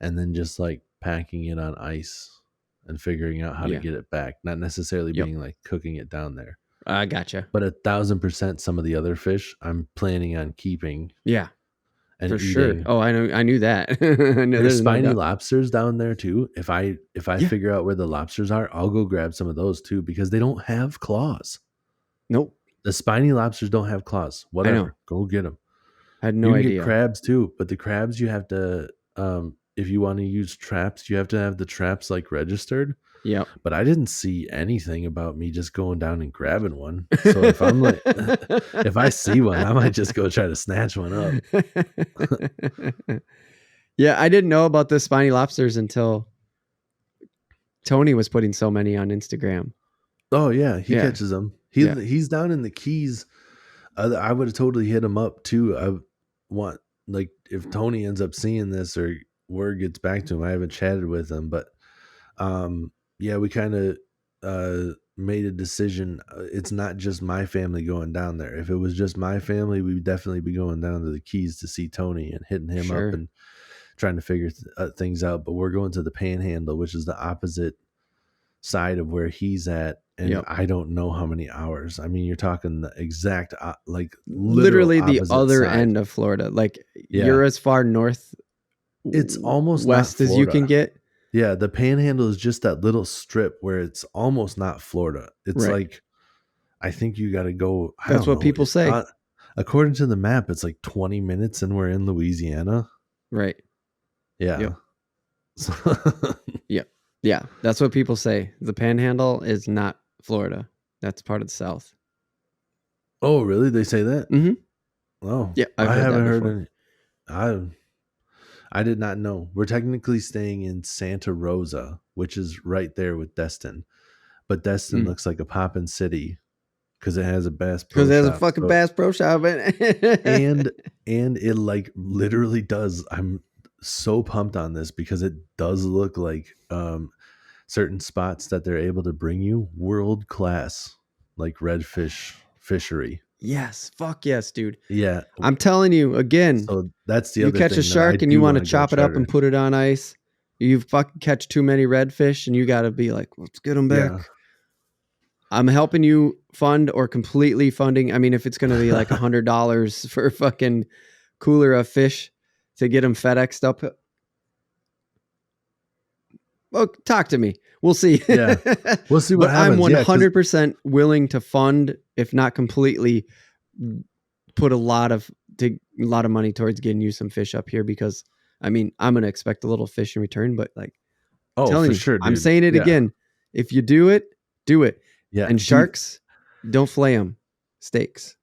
and then just like packing it on ice and figuring out how to get it back, not necessarily being like cooking it down there. I gotcha. But 1,000% some of the other fish I'm planning on keeping. Yeah. And For eating. sure. Oh, I knew that. I know There's there's no spiny doubt. lobsters down there too. If I figure out where the lobsters are, I'll go grab some of those too, because they don't have claws. Nope. The spiny lobsters don't have claws. Whatever. I know. Go get them. I had You no can get idea. crabs too, but the crabs you have to, if you want to use traps, you have to have the traps like registered. Yep. But I didn't see anything about me just going down and grabbing one. So if I'm like, if I see one, I might just go try to snatch one up. Yeah, I didn't know about the spiny lobsters until Tony was putting so many on Instagram. Oh yeah, he catches them. Yeah. He's down in the Keys. I would have totally hit him up too. I want, like, if Tony ends up seeing this or word gets back to him. I haven't chatted with him, but yeah, we kind of made a decision. It's not just my family going down there. If it was just my family, we'd definitely be going down to the Keys to see Tony and hitting him up and trying to figure things out. But we're going to the Panhandle, which is the opposite side of where he's at. And I don't know how many hours. I mean, you're talking the exact, like literally the other side. end of Florida. Like you're as far north. It's almost west not as you can get. Yeah, the Panhandle is just that little strip where it's almost not Florida. It's like, I think you got to go. That's what people say. According to the map, it's like 20 minutes and we're in Louisiana. Right. Yeah. Yep. Yeah. That's what people say. The Panhandle is not Florida. That's part of the South. Oh, really? They say that? Mm-hmm. Oh, yeah. I haven't heard any. I did not know. We're technically staying in Santa Rosa, which is right there with Destin. But Destin looks like a poppin' city because it has a Bass Pro Shop. Because it has a fucking Bass Pro Shop in it. and it like literally does. I'm so pumped on this because it does look like certain spots that they're able to bring you world class, like redfish fishery. Yes, fuck yes, dude. Yeah, I'm telling you again. So that's the you other catch thing a shark and you want to chop it up and put it on ice. You fucking catch too many redfish and you got to be like, let's get them back. Yeah. I'm helping you fund or completely funding. I mean, if it's going to be like $100 for a fucking cooler of fish to get them FedExed up. Well, talk to me. We'll see. Yeah, we'll see what happens. I'm 100% willing to fund, if not completely, put a lot of money towards getting you some fish up here, because I mean, I'm going to expect a little fish in return, but like, for sure, dude. I'm saying it again. If you do it, do it. Yeah. And sharks, don't flay them. Steaks.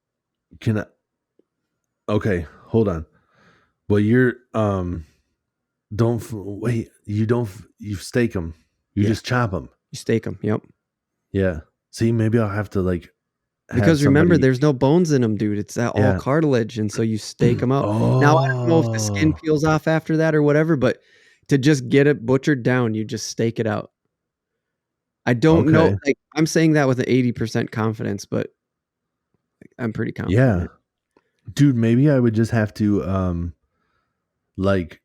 Okay, hold on. Well, you're wait. You steak them. You Yeah. just chop them. You steak them. Yep. Yeah. See, maybe I'll have to like Because remember, there's no bones in them, dude. It's all cartilage, and so you steak them out. Now, I don't know if the skin peels off after that or whatever, but to just get it butchered down, you just steak it out. I don't know. Like, I'm saying that with an 80% confidence, but I'm pretty confident. Yeah. Dude, maybe I would just have to like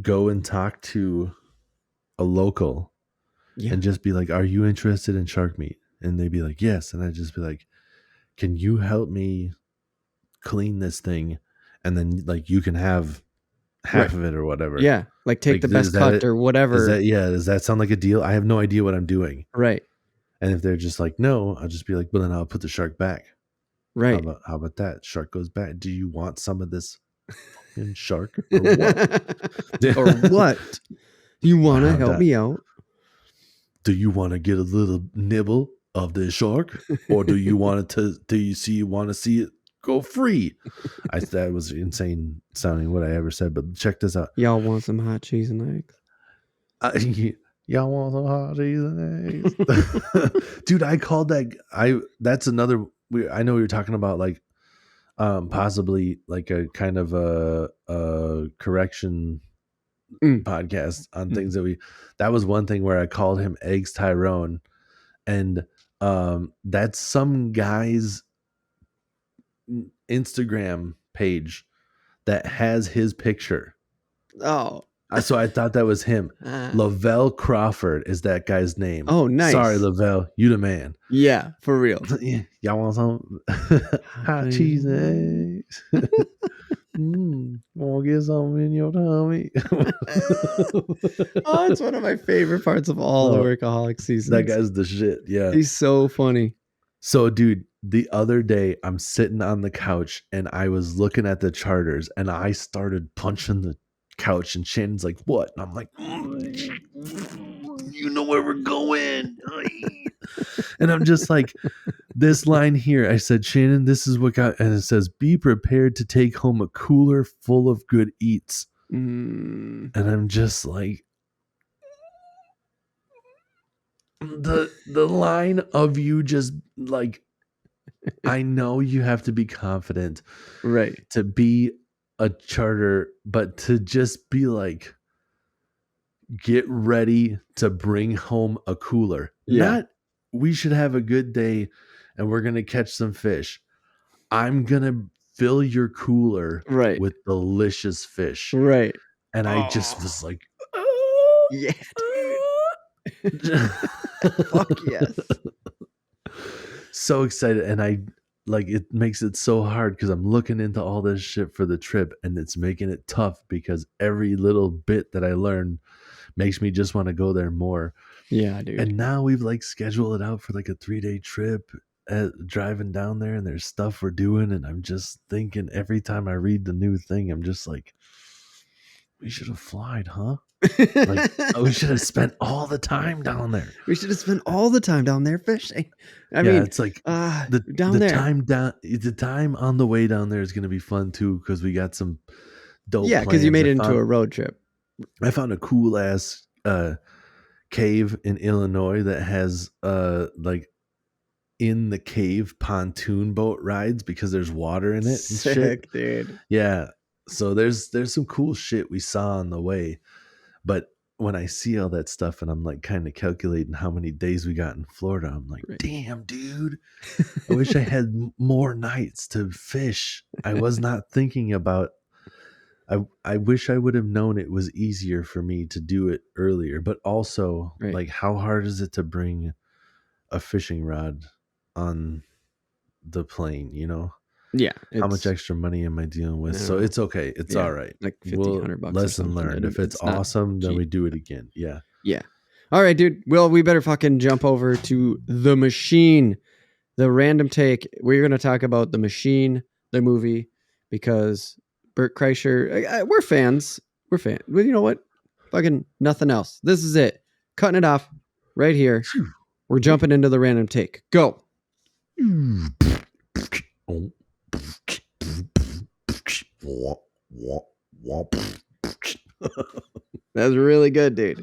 go and talk to a local and just be like, "Are you interested in shark meat?" And they'd be like, "Yes." And I'd just be like, "Can you help me clean this thing?" And then like you can have half of it or whatever. Yeah. Like take the best cut or whatever. Does that sound like a deal? I have no idea what I'm doing. Right. And if they're just like, no, I'll just be like, well, then I'll put the shark back. Right. How about that? Shark goes back. Do you want some of this fucking shark or what? Or what? Do you want to help me out? Do you want to get a little nibble of the shark, or do you want to? Do you want to see it go free? That was insane sounding what I ever said, but check this out. Y'all want some hot cheese and eggs? Y'all want some hot cheese and eggs? Dude, I called that. That's another. I know we were talking about like, possibly like a kind of a correction podcast on things that was one thing where I called him Eggs Tyrone, and that's some guy's Instagram page that has his picture. Oh, so I thought that was him. Lavelle Crawford is that guy's name. Oh, nice. Sorry, Lavelle, you the man. Yeah, for real. Y'all want some hot cheese and eggs? Wanna get something in your tummy? Oh, it's one of my favorite parts of all the Workaholic seasons. That guy's the shit. Yeah, he's so funny. So, dude, the other day I'm sitting on the couch and I was looking at the charters and I started punching the couch and Shannon's like, "What?" And I'm like, "You know where we're going." And I'm just like, this line here, I said, "Shannon, this is what got," and it says, "Be prepared to take home a cooler full of good eats." And I'm just like, the line of you just like, I know you have to be confident, right, to be a charter, but to just be like, get ready to bring home a cooler. Not, we should have a good day and we're going to catch some fish. I'm going to fill your cooler with delicious fish. Right. And I just was like, yeah, dude. Fuck yes. So excited. And I like, it makes it so hard because I'm looking into all this shit for the trip and it's making it tough because every little bit that I learn makes me just want to go there more. Yeah, dude. And now we've like scheduled it out for like a 3-day trip, driving down there, and there's stuff we're doing. And I'm just thinking every time I read the new thing, I'm just like, we should have flied, huh? Like, we should have spent all the time down there. We should have spent all the time down there fishing. I mean, it's like the time on the way down there is going to be fun too because we got some dope. Yeah, because you made it into a road trip. I found a cool ass cave in Illinois that has like in the cave pontoon boat rides because there's water in it. Sick, and shit. Dude. Yeah. So there's some cool shit we saw on the way. But when I see all that stuff and I'm like kind of calculating how many days we got in Florida, I'm like, damn, dude, I wish I had more nights to fish. I was not thinking about, I wish I would have known it was easier for me to do it earlier, but also like, how hard is it to bring a fishing rod on the plane, you know? Yeah. How much extra money am I dealing with? So it's okay. It's all right. Like $1,500. Lesson learned. If it's awesome, then we do it again. Yeah. Yeah. All right, dude. Well, we better fucking jump over to The Machine, the random take. We're going to talk about The Machine, the movie, because Bert Kreischer, we're fans. We're fans. Well, you know what? Fucking nothing else. This is it. Cutting it off right here. We're jumping into the random take. Go. That's really good, dude.